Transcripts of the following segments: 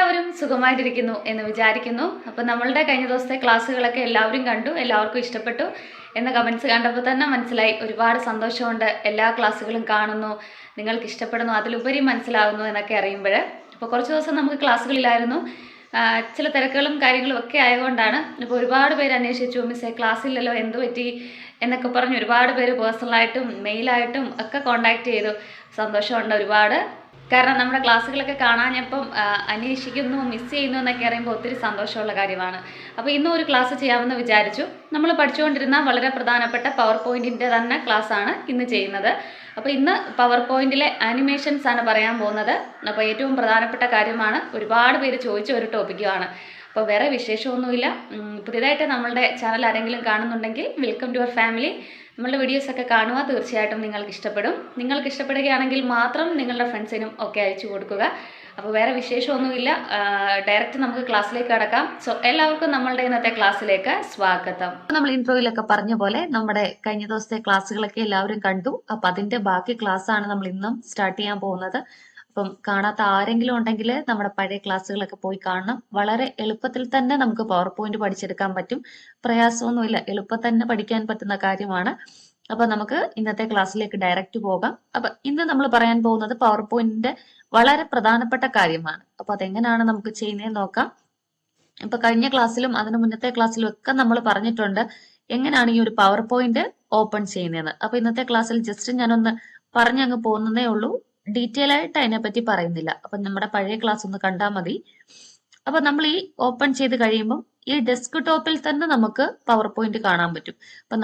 എല്ലാവരും സുഖമായിട്ടിരിക്കുന്നു എന്ന് വിചാരിക്കുന്നു. അപ്പോൾ നമ്മളുടെ കഴിഞ്ഞ ദിവസത്തെ ക്ലാസ്സുകളൊക്കെ എല്ലാവരും കണ്ടു, എല്ലാവർക്കും ഇഷ്ടപ്പെട്ടു എന്ന കമൻസ് കണ്ടപ്പോൾ തന്നെ മനസ്സിലായി. ഒരുപാട് സന്തോഷമുണ്ട്. എല്ലാ ക്ലാസ്സുകളും കാണുന്നു, നിങ്ങൾക്ക് ഇഷ്ടപ്പെടുന്നു, അതിലുപരി മനസ്സിലാകുന്നു എന്നൊക്കെ അറിയുമ്പോൾ. അപ്പോൾ കുറച്ച് ദിവസം നമുക്ക് ക്ലാസ്സുകളിലായിരുന്നു, ചില തിരക്കുകളും കാര്യങ്ങളും ഒക്കെ ആയതുകൊണ്ടാണ്. ഇപ്പോൾ ഒരുപാട് പേര് അന്വേഷിച്ചു, മിസ്സേ ക്ലാസ്സില്ലല്ലോ, എന്ത് പറ്റി എന്നൊക്കെ പറഞ്ഞ് ഒരുപാട് പേര് പേഴ്സണലായിട്ടും മെയിലായിട്ടും ഒക്കെ കോണ്ടാക്ട് ചെയ്തു. സന്തോഷമുണ്ട് ഒരുപാട്. കാരണം നമ്മുടെ ക്ലാസ്സുകളൊക്കെ കാണാഞ്ഞപ്പം അന്വേഷിക്കുന്നു, മിസ് ചെയ്യുന്നു എന്നൊക്കെ അറിയുമ്പോൾ ഒത്തിരി സന്തോഷമുള്ള കാര്യമാണ്. അപ്പോൾ ഇന്നും ഒരു ക്ലാസ് ചെയ്യാമെന്ന് വിചാരിച്ചു. നമ്മൾ പഠിച്ചുകൊണ്ടിരുന്ന വളരെ പ്രധാനപ്പെട്ട പവർ പോയിൻറ്റിൻ്റെ തന്നെ ക്ലാസ്സാണ് ഇന്ന് ചെയ്യുന്നത്. അപ്പോൾ ഇന്ന് പവർ പോയിൻറ്റിലെ ആനിമേഷൻസ് ആണ് പറയാൻ പോകുന്നത്. അപ്പോൾ ഏറ്റവും പ്രധാനപ്പെട്ട കാര്യമാണ്, ഒരുപാട് പേര് ചോദിച്ച ഒരു ടോപ്പിക്കുമാണ്. അപ്പോൾ വേറെ വിശേഷമൊന്നുമില്ല. പുതിയതായിട്ട് നമ്മളുടെ ചാനൽ ആരെങ്കിലും കാണുന്നുണ്ടെങ്കിൽ വെൽക്കം ടു അവർ ഫാമിലി. നമ്മളുടെ വീഡിയോസൊക്കെ കാണുക, തീർച്ചയായിട്ടും നിങ്ങൾക്ക് ഇഷ്ടപ്പെടും. നിങ്ങൾക്ക് ഇഷ്ടപ്പെടുകയാണെങ്കിൽ മാത്രം നിങ്ങളുടെ ഫ്രണ്ട്സിനും ഒക്കെ അയച്ചു കൊടുക്കുക. അപ്പോൾ വേറെ വിശേഷമൊന്നുമില്ല, ഡയറക്റ്റ് നമുക്ക് ക്ലാസ്സിലേക്ക് കടക്കാം. സോ എല്ലാവർക്കും നമ്മളുടെ ഇന്നത്തെ ക്ലാസ്സിലേക്ക് സ്വാഗതം. നമ്മൾ ഇൻട്രോയിലൊക്കെ പറഞ്ഞ പോലെ നമ്മുടെ കഴിഞ്ഞ ദിവസത്തെ ക്ലാസ്സുകളൊക്കെ എല്ലാവരും കണ്ടു. അപ്പം അതിന്റെ ബാക്കി ക്ലാസ് ആണ് നമ്മൾ ഇന്നും സ്റ്റാർട്ട് ചെയ്യാൻ പോകുന്നത്. അപ്പം കാണാത്ത ആരെങ്കിലും ഉണ്ടെങ്കിൽ നമ്മുടെ പഴയ ക്ലാസ്സുകളൊക്കെ പോയി കാണണം. വളരെ എളുപ്പത്തിൽ തന്നെ നമുക്ക് പവർ പോയിന്റ് പഠിച്ചെടുക്കാൻ പറ്റും. പ്രയാസമൊന്നുമില്ല, എളുപ്പം തന്നെ പഠിക്കാൻ പറ്റുന്ന കാര്യമാണ്. അപ്പൊ നമുക്ക് ഇന്നത്തെ ക്ലാസ്സിലേക്ക് ഡയറക്റ്റ് പോകാം. അപ്പൊ ഇന്ന് നമ്മൾ പറയാൻ പോകുന്നത് പവർ പോയിന്റിന്റെ വളരെ പ്രധാനപ്പെട്ട കാര്യമാണ്. അപ്പൊ അതെങ്ങനെയാണ് നമുക്ക് ചെയ്യുന്നതെന്ന് നോക്കാം. ഇപ്പൊ കഴിഞ്ഞ ക്ലാസ്സിലും അതിന് മുന്നത്തെ ക്ലാസ്സിലും ഒക്കെ നമ്മൾ പറഞ്ഞിട്ടുണ്ട് എങ്ങനെയാണ് ഈ ഒരു പവർ പോയിന്റ് ഓപ്പൺ ചെയ്യുന്നതെന്ന്. അപ്പൊ ഇന്നത്തെ ക്ലാസ്സിൽ ജസ്റ്റ് ഞാനൊന്ന് പറഞ്ഞങ്ങ് പോകുന്നതേ ഉള്ളൂ, ഡീറ്റെയിൽ ആയിട്ട് അതിനെപ്പറ്റി പറയുന്നില്ല. അപ്പൊ നമ്മുടെ പഴയ ക്ലാസ് ഒന്ന് കണ്ടാൽ മതി. അപ്പൊ നമ്മൾ ഈ ഓപ്പൺ ചെയ്ത് കഴിയുമ്പോൾ ഈ ഡെസ്ക് ടോപ്പിൽ തന്നെ നമുക്ക് പവർ പോയിന്റ് കാണാൻ പറ്റും. അപ്പൊ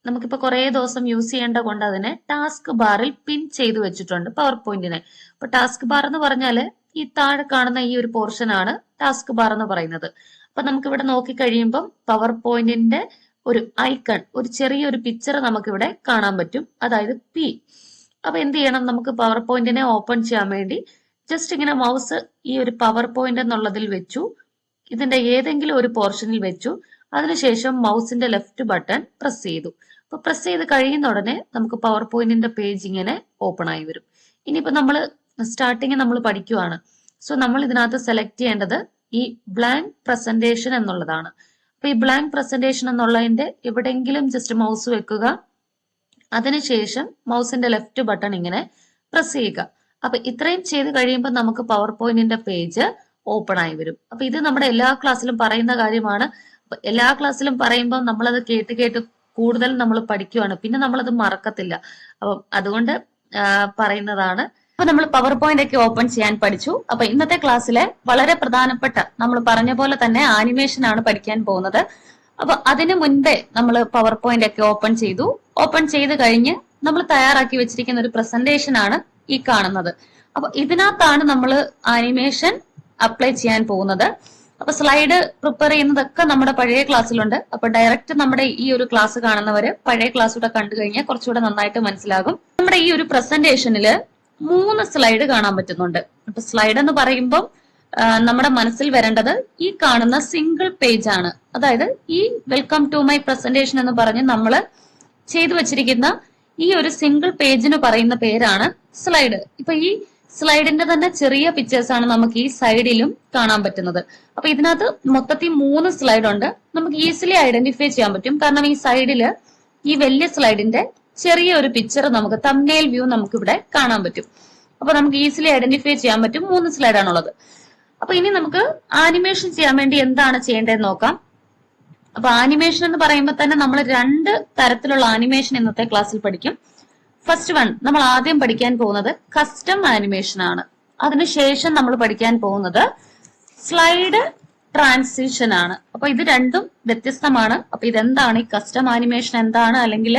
നമുക്കിപ്പോ കുറെ ദിവസം യൂസ് ചെയ്യേണ്ട കൊണ്ട് അതിനെ ടാസ്ക് ബാറിൽ പിൻ ചെയ്ത് വെച്ചിട്ടുണ്ട് പവർ പോയിന്റിനെ. അപ്പൊ ടാസ്ക് ബാർ എന്ന് പറഞ്ഞാല് ഈ താഴെ കാണുന്ന ഈ ഒരു പോർഷൻ ആണ് ടാസ്ക് ബാർ എന്ന് പറയുന്നത്. അപ്പൊ നമുക്ക് ഇവിടെ നോക്കി കഴിയുമ്പോൾ പവർ പോയിന്റിന്റെ ഒരു ഐക്കൺ, ഒരു ചെറിയൊരു പിക്ചർ നമുക്കിവിടെ കാണാൻ പറ്റും, അതായത് പി. അപ്പൊ എന്ത് ചെയ്യണം, നമുക്ക് പവർ പോയിന്റിനെ ഓപ്പൺ ചെയ്യാൻ വേണ്ടി ജസ്റ്റ് ഇങ്ങനെ മൗസ് ഈ ഒരു പവർ പോയിന്റ് എന്നുള്ളതിൽ വെച്ചു, ഇതിന്റെ ഏതെങ്കിലും ഒരു പോർഷനിൽ വെച്ചു, അതിനുശേഷം മൗസിന്റെ ലെഫ്റ്റ് ബട്ടൺ പ്രസ് ചെയ്തു. അപ്പൊ പ്രസ് ചെയ്ത് കഴിയുന്ന ഉടനെ നമുക്ക് പവർ പോയിന്റിന്റെ പേജ് ഇങ്ങനെ ഓപ്പൺ ആയി വരും. ഇനിയിപ്പോ നമ്മൾ സ്റ്റാർട്ടിങ് നമ്മൾ പഠിക്കുവാണ്. സോ നമ്മൾ ഇതിനകത്ത് സെലക്ട് ചെയ്യേണ്ടത് ഈ ബ്ലാങ്ക് പ്രസന്റേഷൻ എന്നുള്ളതാണ്. അപ്പൊ ഈ ബ്ലാങ്ക് പ്രസന്റേഷൻ എന്നുള്ളതിന്റെ എവിടെയെങ്കിലും ജസ്റ്റ് മൗസ് വെക്കുക, അതിനുശേഷം മൗസിന്റെ ലെഫ്റ്റ് ബട്ടൺ ഇങ്ങനെ പ്രസ് ചെയ്യുക. അപ്പൊ ഇത്രയും ചെയ്ത് കഴിയുമ്പോൾ നമുക്ക് പവർ പോയിന്റിന്റെ പേജ് ഓപ്പൺ ആയി വരും. അപ്പൊ ഇത് നമ്മുടെ എല്ലാ ക്ലാസ്സിലും പറയുന്ന കാര്യമാണ്. എല്ലാ ക്ലാസ്സിലും പറയുമ്പോൾ നമ്മളത് കേട്ട് കേട്ട് കൂടുതൽ നമ്മൾ പഠിക്കുവാണ്, പിന്നെ നമ്മളത് മറക്കത്തില്ല. അപ്പം അതുകൊണ്ട് പറയുന്നതാണ്. അപ്പൊ നമ്മൾ പവർ പോയിന്റ് ഒക്കെ ഓപ്പൺ ചെയ്യാൻ പഠിച്ചു. അപ്പൊ ഇന്നത്തെ ക്ലാസ്സിലെ വളരെ പ്രധാനപ്പെട്ട, നമ്മൾ പറഞ്ഞ പോലെ തന്നെ ആനിമേഷൻ ആണ് പഠിക്കാൻ പോകുന്നത്. അപ്പൊ അതിനു മുൻപേ നമ്മൾ പവർ പോയിന്റ് ഒക്കെ ഓപ്പൺ ചെയ്തു. ഓപ്പൺ ചെയ്ത് കഴിഞ്ഞ് നമ്മൾ തയ്യാറാക്കി വെച്ചിരിക്കുന്ന ഒരു പ്രസന്റേഷൻ ആണ് ഈ കാണുന്നത്. അപ്പൊ ഇതിനകത്താണ് നമ്മൾ ആനിമേഷൻ അപ്ലൈ ചെയ്യാൻ പോകുന്നത്. അപ്പൊ സ്ലൈഡ് പ്രിപ്പയർ ചെയ്യുന്നതൊക്കെ നമ്മുടെ പഴയ ക്ലാസ്സിലുണ്ട്. അപ്പൊ ഡയറക്റ്റ് നമ്മുടെ ഈ ഒരു ക്ലാസ് കാണുന്നവര് പഴയ ക്ലാസ് കൂടെ കണ്ടു കഴിഞ്ഞാൽ കുറച്ചുകൂടെ നന്നായിട്ട് മനസ്സിലാകും. നമ്മുടെ ഈ ഒരു പ്രസന്റേഷനില് 3 സ്ലൈഡ് കാണാൻ പറ്റുന്നുണ്ട്. അപ്പൊ സ്ലൈഡ് എന്ന് പറയുമ്പോൾ നമ്മുടെ മനസ്സിൽ വരേണ്ടത് ഈ കാണുന്ന സിംഗിൾ പേജ് ആണ്. അതായത് ഈ വെൽക്കം ടു മൈ പ്രസന്റേഷൻ എന്ന് പറഞ്ഞ് നമ്മൾ ചെയ്തു വെച്ചിരിക്കുന്ന ഈ ഒരു സിംഗിൾ പേജിന് പറയുന്ന പേരാണ് സ്ലൈഡ്. ഇപ്പൊ ഈ സ്ലൈഡിന്റെ തന്നെ ചെറിയ പിക്ചേഴ്സ് ആണ് നമുക്ക് ഈ സൈഡിലും കാണാൻ പറ്റുന്നത്. അപ്പൊ ഇതിനകത്ത് മൊത്തത്തിൽ 3 സ്ലൈഡ് ഉണ്ട്. നമുക്ക് ഈസിലി ഐഡന്റിഫൈ ചെയ്യാൻ പറ്റും, കാരണം ഈ സൈഡില് ഈ വലിയ സ്ലൈഡിന്റെ ചെറിയ ഒരു പിക്ചർ നമുക്ക് തംബ്നെയിൽ വ്യൂ നമുക്ക് ഇവിടെ കാണാൻ പറ്റും. അപ്പൊ നമുക്ക് ഈസിലി ഐഡന്റിഫൈ ചെയ്യാൻ പറ്റും 3 സ്ലൈഡാണുള്ളത്. അപ്പൊ ഇനി നമുക്ക് ആനിമേഷൻ ചെയ്യാൻ വേണ്ടി എന്താണ് ചെയ്യേണ്ടതെന്ന് നോക്കാം. അപ്പൊ ആനിമേഷൻ എന്ന് പറയുമ്പോൾ തന്നെ നമ്മൾ 2 തരത്തിലുള്ള ആനിമേഷൻ ഇന്നത്തെ ക്ലാസ്സിൽ പഠിക്കും. ഫസ്റ്റ് വൺ, നമ്മൾ ആദ്യം പഠിക്കാൻ പോകുന്നത് കസ്റ്റം ആനിമേഷൻ ആണ്. അതിനുശേഷം നമ്മൾ പഠിക്കാൻ പോകുന്നത് സ്ലൈഡ് ട്രാൻസിഷൻ ആണ്. അപ്പൊ ഇത് രണ്ടും വ്യത്യസ്തമാണ്. അപ്പൊ ഇതെന്താണ്, ഈ കസ്റ്റം ആനിമേഷൻ എന്താണ്, അല്ലെങ്കിൽ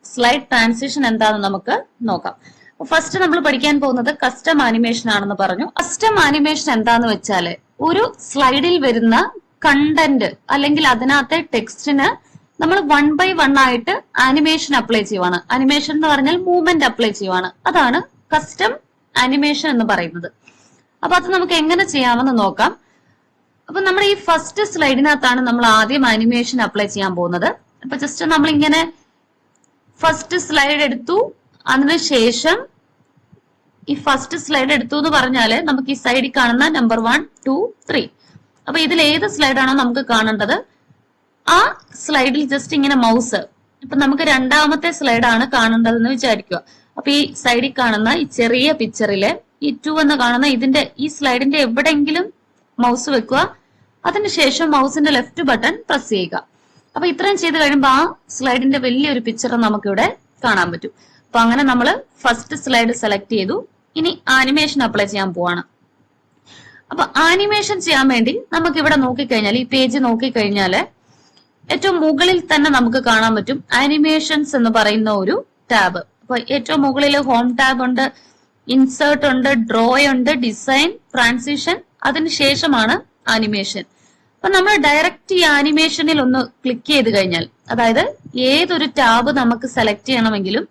സ്ലൈഡ് ട്രാൻസിഷൻ എന്താണെന്ന് നമുക്ക് നോക്കാം. ഫസ്റ്റ് നമ്മൾ പഠിക്കാൻ പോകുന്നത് കസ്റ്റം ആനിമേഷൻ ആണെന്ന് പറഞ്ഞു. കസ്റ്റം ആനിമേഷൻ എന്താന്ന് വെച്ചാല് ഒരു സ്ലൈഡിൽ വരുന്ന കണ്ടന്റ് അല്ലെങ്കിൽ അതിനകത്തെ ടെക്സ്റ്റിന് നമ്മൾ 1 by 1 ആയിട്ട് ആനിമേഷൻ അപ്ലൈ ചെയ്യുവാണ്. ആനിമേഷൻ എന്ന് പറഞ്ഞാൽ മൂവ്മെന്റ് അപ്ലൈ ചെയ്യുവാണ്. അതാണ് കസ്റ്റം ആനിമേഷൻ എന്ന് പറയുന്നത്. അപ്പൊ അത് നമുക്ക് എങ്ങനെ ചെയ്യാമെന്ന് നോക്കാം. അപ്പൊ നമ്മുടെ ഈ ഫസ്റ്റ് സ്ലൈഡിനകത്താണ് നമ്മൾ ആദ്യം ആനിമേഷൻ അപ്ലൈ ചെയ്യാൻ പോകുന്നത്. അപ്പൊ ജസ്റ്റ് നമ്മൾ ഇങ്ങനെ ഫസ്റ്റ് സ്ലൈഡ് എടുത്തു, അതിനുശേഷം ഈ ഫസ്റ്റ് സ്ലൈഡ് എടുത്തു എന്ന് പറഞ്ഞാല് നമുക്ക് ഈ സൈഡിൽ കാണുന്ന നമ്പർ 1, 2, 3. അപ്പൊ ഇതിൽ ഏത് സ്ലൈഡാണോ നമുക്ക് കാണേണ്ടത് ആ സ്ലൈഡിൽ ജസ്റ്റ് ഇങ്ങനെ മൗസ്, ഇപ്പൊ നമുക്ക് രണ്ടാമത്തെ സ്ലൈഡാണ് കാണേണ്ടതെന്ന് വിചാരിക്കുക. അപ്പൊ ഈ സൈഡിൽ കാണുന്ന ഈ ചെറിയ പിക്ചറില് ഈ 2 എന്ന് കാണുന്ന ഇതിന്റെ ഈ സ്ലൈഡിന്റെ എവിടെയെങ്കിലും മൗസ് വെക്കുക. അതിനുശേഷം മൗസിന്റെ ലെഫ്റ്റ് ബട്ടൺ പ്രസ് ചെയ്യുക. അപ്പൊ ഇത്രയും ചെയ്ത് കഴിയുമ്പോൾ ആ സ്ലൈഡിന്റെ വലിയൊരു പിക്ചർ നമുക്കിവിടെ കാണാൻ പറ്റും. അപ്പൊ അങ്ങനെ നമ്മൾ ഫസ്റ്റ് സ്ലൈഡ് സെലക്ട് ചെയ്തു. ഇനി ആനിമേഷൻ അപ്ലൈ ചെയ്യാൻ പോവാണ്. അപ്പൊ ആനിമേഷൻ ചെയ്യാൻ വേണ്ടി നമുക്ക് ഇവിടെ നോക്കിക്കഴിഞ്ഞാൽ, ഈ പേജ് നോക്കിക്കഴിഞ്ഞാല് ഏറ്റവും മുകളിൽ തന്നെ നമുക്ക് കാണാൻ പറ്റും ആനിമേഷൻസ് എന്ന് പറയുന്ന ഒരു ടാബ്. അപ്പൊ ഏറ്റവും മുകളിൽ ഹോം ടാബ് ഉണ്ട്, ഇൻസേർട്ട് ഉണ്ട്, ഡ്രോ ഉണ്ട്, ഡിസൈൻ, ട്രാൻസിഷൻ, അതിനുശേഷമാണ് ആനിമേഷൻ. അപ്പൊ നമ്മൾ ഡയറക്റ്റ് ഈ ആനിമേഷനിൽ ഒന്ന് ക്ലിക്ക് ചെയ്ത് കഴിഞ്ഞാൽ, അതായത് ഏതൊരു ടാബ് നമുക്ക് സെലക്ട് ചെയ്യണമെങ്കിലും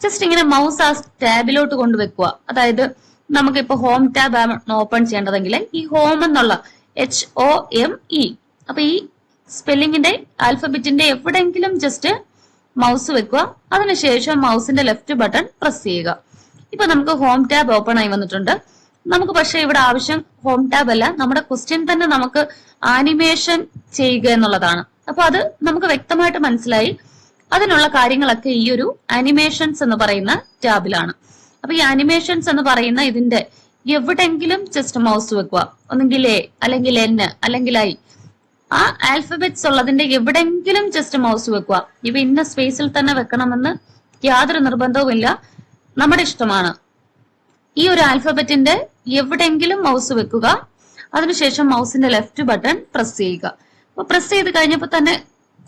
ജസ്റ്റ് ഇങ്ങനെ മൗസ് ആ ടാബിലോട്ട് കൊണ്ടുവെക്കുക. അതായത് നമുക്കിപ്പോ ഹോം ടാബ് ആണ് ഓപ്പൺ ചെയ്യേണ്ടതെങ്കിൽ ഈ ഹോം എന്നുള്ള HOME, അപ്പൊ ഈ സ്പെല്ലിങ്ങിന്റെ ആൽഫബറ്റിന്റെ എവിടെയെങ്കിലും ജസ്റ്റ് മൗസ് വെക്കുക. അതിനുശേഷം മൗസിന്റെ ലെഫ്റ്റ് ബട്ടൺ പ്രസ് ചെയ്യുക. ഇപ്പൊ നമുക്ക് ഹോം ടാബ് ഓപ്പൺ ആയി വന്നിട്ടുണ്ട്. നമുക്ക് പക്ഷെ ഇവിടെ ആവശ്യം ഹോം ടാബ് അല്ല, നമ്മുടെ ക്വസ്റ്റ്യൻ തന്നെ നമുക്ക് ആനിമേഷൻ ചെയ്യുക എന്നുള്ളതാണ്. അപ്പൊ അത് നമുക്ക് വ്യക്തമായിട്ട് മനസ്സിലായി. അതിനുള്ള കാര്യങ്ങളൊക്കെ ഈ ഒരു ആനിമേഷൻസ് എന്ന് പറയുന്ന ടാബിലാണ്. അപ്പൊ ഈ ആനിമേഷൻസ് എന്ന് പറയുന്ന ഇതിന്റെ എവിടെങ്കിലും ജസ്റ്റ് മൗസ് വെക്കുക. ഒന്നെങ്കിൽ A, അല്ലെങ്കിൽ N, അല്ലെങ്കിൽ I, ആ ആൽഫബറ്റ്സ് ഉള്ളതിന്റെ എവിടെങ്കിലും ജസ്റ്റ് മൗസ് വെക്കുക. ഇവ ഇന്ന സ്പേസിൽ തന്നെ വെക്കണമെന്ന് യാതൊരു നിർബന്ധവുമില്ല, നമ്മുടെ ഇഷ്ടമാണ്. ഈ ഒരു ആൽഫബറ്റിന്റെ എവിടെങ്കിലും മൗസ് വെക്കുക. അതിനുശേഷം മൗസിന്റെ ലെഫ്റ്റ് ബട്ടൺ പ്രസ് ചെയ്യുക. അപ്പൊ പ്രസ് ചെയ്ത് കഴിഞ്ഞപ്പോൾ തന്നെ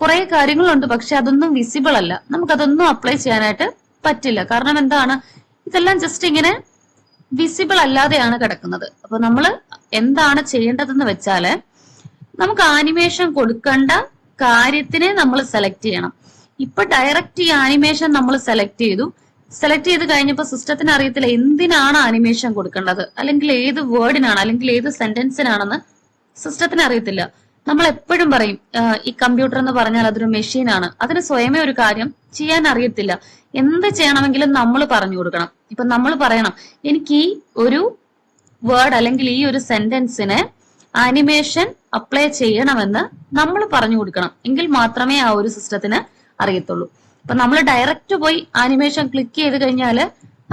കുറെ കാര്യങ്ങളുണ്ട്, പക്ഷെ അതൊന്നും വിസിബിൾ അല്ല. നമുക്കതൊന്നും അപ്ലൈ ചെയ്യാനായിട്ട് പറ്റില്ല. കാരണം എന്താണ്, ഇതെല്ലാം ജസ്റ്റ് ഇങ്ങനെ വിസിബിൾ അല്ലാതെയാണ് കിടക്കുന്നത്. അപ്പൊ നമ്മൾ എന്താണ് ചെയ്യേണ്ടതെന്ന് വെച്ചാല് നമുക്ക് ആനിമേഷൻ കൊടുക്കേണ്ട കാര്യത്തിനെ നമ്മൾ സെലക്ട് ചെയ്യണം. ഇപ്പൊ ഡയറക്റ്റ് ഈ ആനിമേഷൻ നമ്മൾ സെലക്ട് ചെയ്ത് കഴിഞ്ഞപ്പോൾ സിസ്റ്റത്തിന് അറിയത്തില്ല എന്തിനാണ് ആനിമേഷൻ കൊടുക്കേണ്ടത്, അല്ലെങ്കിൽ ഏത് വേർഡിനാണ്, അല്ലെങ്കിൽ ഏത് സെന്റൻസിനാണെന്ന് സിസ്റ്റത്തിന് അറിയത്തില്ല. നമ്മൾ എപ്പോഴും പറയും ഈ കമ്പ്യൂട്ടർ എന്ന് പറഞ്ഞാൽ അതൊരു മെഷീനാണ്, അതിന് സ്വയമേ ഒരു കാര്യം ചെയ്യാൻ അറിയത്തില്ല. എന്ത് ചെയ്യണമെങ്കിലും നമ്മൾ പറഞ്ഞു കൊടുക്കണം. ഇപ്പൊ നമ്മൾ പറയണം എനിക്ക് ഈ ഒരു വേർഡ് അല്ലെങ്കിൽ ഈ ഒരു സെന്റൻസിന് ആനിമേഷൻ അപ്ലൈ ചെയ്യണമെന്ന് നമ്മൾ പറഞ്ഞു കൊടുക്കണം. എങ്കിൽ മാത്രമേ ആ ഒരു സിസ്റ്റത്തിന് അറിയത്തുള്ളൂ. അപ്പൊ നമ്മൾ ഡയറക്റ്റ് പോയി ആനിമേഷൻ ക്ലിക്ക് ചെയ്ത് കഴിഞ്ഞാല്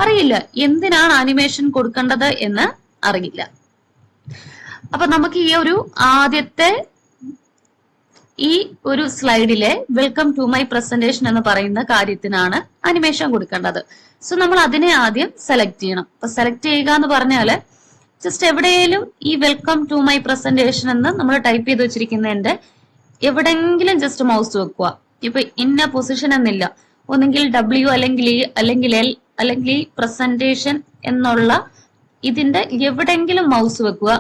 അറിയില്ല എന്തിനാണ് ആനിമേഷൻ കൊടുക്കേണ്ടത് എന്ന് അറിയില്ല. അപ്പൊ നമുക്ക് ഈ ഒരു ആദ്യത്തെ ഈ ഒരു സ്ലൈഡിലെ വെൽക്കം ടു മൈ പ്രസന്റേഷൻ എന്ന് പറയുന്ന കാര്യത്തിനാണ് ആനിമേഷൻ കൊടുക്കേണ്ടത്. സോ നമ്മൾ അതിനെ ആദ്യം സെലക്ട് ചെയ്യണം. അപ്പൊ സെലക്ട് ചെയ്യുക എന്ന് പറഞ്ഞാല് ജസ്റ്റ് എവിടെയെങ്കിലും ഈ വെൽക്കം ടു മൈ പ്രസന്റേഷൻ എന്ന് നമ്മൾ ടൈപ്പ് ചെയ്ത് വെച്ചിരിക്കുന്നതിന്റെ എവിടെങ്കിലും ജസ്റ്റ് മൗസ് വെക്കുക. ഇപ്പൊ ഇന്ന പൊസിഷൻ എന്നില്ല, ഒന്നെങ്കിൽ W അല്ലെങ്കിൽ E അല്ലെങ്കിൽ L അല്ലെങ്കിൽ ഈ പ്രസന്റേഷൻ എന്നുള്ള ഇതിന്റെ എവിടെങ്കിലും മൗസ് വെക്കുക.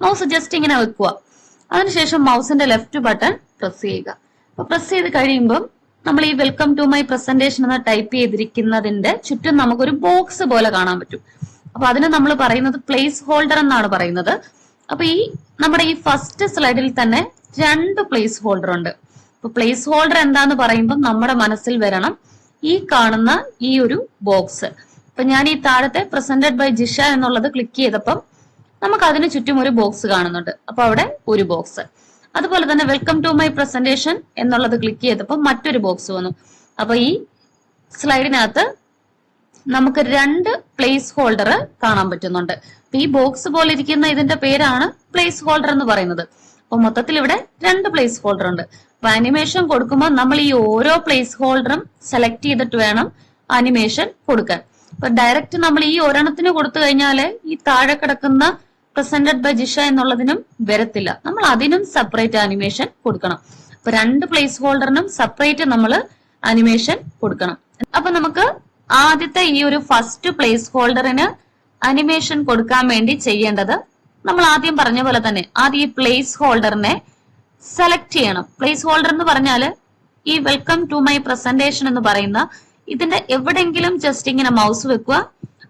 മൗസ് ജസ്റ്റ് ഇങ്ങനെ വെക്കുക. അതിനുശേഷം മൗസിന്റെ ലെഫ്റ്റ് ബട്ടൺ പ്രസ് ചെയ്യുക. അപ്പൊ പ്രസ് ചെയ്ത് കഴിയുമ്പോൾ നമ്മൾ ഈ വെൽക്കം ടു മൈ പ്രസന്റേഷൻ എന്ന് ടൈപ്പ് ചെയ്തിരിക്കുന്നതിന്റെ ചുറ്റും നമുക്കൊരു ബോക്സ് പോലെ കാണാൻ പറ്റും. അപ്പൊ അതിന് നമ്മൾ പറയുന്നത് പ്ലേസ് ഹോൾഡർ എന്നാണ് പറയുന്നത്. അപ്പൊ ഈ നമ്മുടെ ഈ ഫസ്റ്റ് സ്ലൈഡിൽ തന്നെ 2 പ്ലേസ് ഹോൾഡർ ഉണ്ട്. അപ്പൊ പ്ലേസ് ഹോൾഡർ എന്താന്ന് പറയുമ്പോൾ നമ്മുടെ മനസ്സിൽ വരണം ഈ കാണുന്ന ഈ ഒരു ബോക്സ്. അപ്പൊ ഞാൻ ഈ താഴത്തെ പ്രസന്റഡ് ബൈ ജിഷ എന്നുള്ളത് ക്ലിക്ക് ചെയ്തപ്പം നമുക്ക് അതിന് ചുറ്റും ഒരു ബോക്സ് കാണുന്നുണ്ട്. അപ്പൊ അവിടെ ഒരു ബോക്സ്. അതുപോലെ തന്നെ വെൽക്കം ടു മൈ പ്രസന്റേഷൻ എന്നുള്ളത് ക്ലിക്ക് ചെയ്തപ്പോൾ മറ്റൊരു ബോക്സ് വന്നു. അപ്പൊ ഈ സ്ലൈഡിനകത്ത് നമുക്ക് 2 പ്ലേസ് ഹോൾഡർ കാണാൻ പറ്റുന്നുണ്ട്. അപ്പൊ ഈ ബോക്സ് പോലെ ഇരിക്കുന്ന ഇതിന്റെ പേരാണ് പ്ലേസ് ഹോൾഡർ എന്ന് പറയുന്നത്. അപ്പൊ മൊത്തത്തിൽ ഇവിടെ 2 പ്ലേസ് ഹോൾഡർ ഉണ്ട്. അപ്പൊ ആനിമേഷൻ കൊടുക്കുമ്പോൾ നമ്മൾ ഈ ഓരോ പ്ലേസ് ഹോൾഡറും സെലക്ട് ചെയ്തിട്ട് വേണം ആനിമേഷൻ കൊടുക്കാൻ. അപ്പൊ ഡയറക്റ്റ് നമ്മൾ ഈ ഒരെണ്ണത്തിന് കൊടുത്തു കഴിഞ്ഞാല് ഈ താഴെ കിടക്കുന്ന പ്രസന്റഡ് ബൈ ജിഷ എന്നുള്ളതിനും വരത്തില്ല. നമ്മൾ അതിനും സെപ്പറേറ്റ് ആനിമേഷൻ കൊടുക്കണം. അപ്പൊ 2 പ്ലേസ് ഹോൾഡറിനും സെപ്പറേറ്റ് നമ്മൾ ആനിമേഷൻ കൊടുക്കണം. അപ്പൊ നമുക്ക് ആദ്യത്തെ ഈ ഒരു ഫസ്റ്റ് പ്ലേസ് ഹോൾഡറിന് അനിമേഷൻ കൊടുക്കാൻ വേണ്ടി ചെയ്യേണ്ടത് നമ്മൾ ആദ്യം പറഞ്ഞ പോലെ തന്നെ ആദ്യം ഈ പ്ലേസ് ഹോൾഡറിനെ സെലക്ട് ചെയ്യണം. പ്ലേസ് ഹോൾഡർ എന്ന് പറഞ്ഞാല് ഈ വെൽക്കം ടു മൈ പ്രസന്റേഷൻ എന്ന് പറയുന്ന ഇതിന്റെ എവിടെങ്കിലും ജസ്റ്റ് ഇങ്ങനെ മൗസ് വെക്കുക.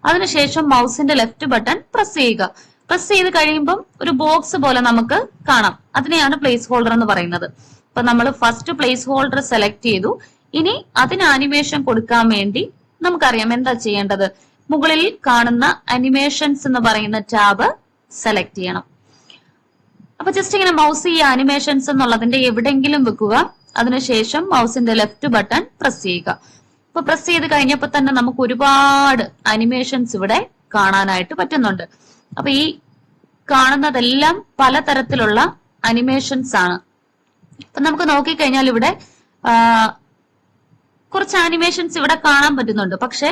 അതിനുശേഷം മൗസിന്റെ ലെഫ്റ്റ് ബട്ടൺ പ്രസ് ചെയ്യുക. പ്രസ് ചെയ്ത് കഴിയുമ്പോൾ ഒരു ബോക്സ് പോലെ നമുക്ക് കാണാം. അതിനെയാണ് പ്ലേസ് ഹോൾഡർ എന്ന് പറയുന്നത്. അപ്പൊ നമ്മൾ ഫസ്റ്റ് പ്ലേസ് ഹോൾഡർ സെലക്ട് ചെയ്തു. ഇനി അതിന് ആനിമേഷൻ കൊടുക്കാൻ വേണ്ടി നമുക്കറിയാം എന്താ ചെയ്യേണ്ടത്. മുകളിൽ കാണുന്ന അനിമേഷൻസ് എന്ന് പറയുന്ന ടാബ് സെലക്ട് ചെയ്യണം. അപ്പൊ ജസ്റ്റ് ഇങ്ങനെ മൗസ് ഈ അനിമേഷൻസ് എന്നുള്ളതിന്റെ എവിടെയെങ്കിലും വെക്കുക. അതിനുശേഷം മൗസിന്റെ ലെഫ്റ്റ് ബട്ടൺ പ്രസ് ചെയ്യുക. അപ്പൊ പ്രസ് ചെയ്ത് കഴിഞ്ഞപ്പോൾ തന്നെ നമുക്ക് ഒരുപാട് അനിമേഷൻസ് ഇവിടെ കാണാനായിട്ട് പറ്റുന്നുണ്ട്. അപ്പൊ ഈ കാണുന്നതെല്ലാം പലതരത്തിലുള്ള അനിമേഷൻസ് ആണ്. അപ്പൊ നമുക്ക് നോക്കിക്കഴിഞ്ഞാൽ ഇവിടെ കുറച്ച് അനിമേഷൻസ് ഇവിടെ കാണാൻ പറ്റുന്നുണ്ട്. പക്ഷെ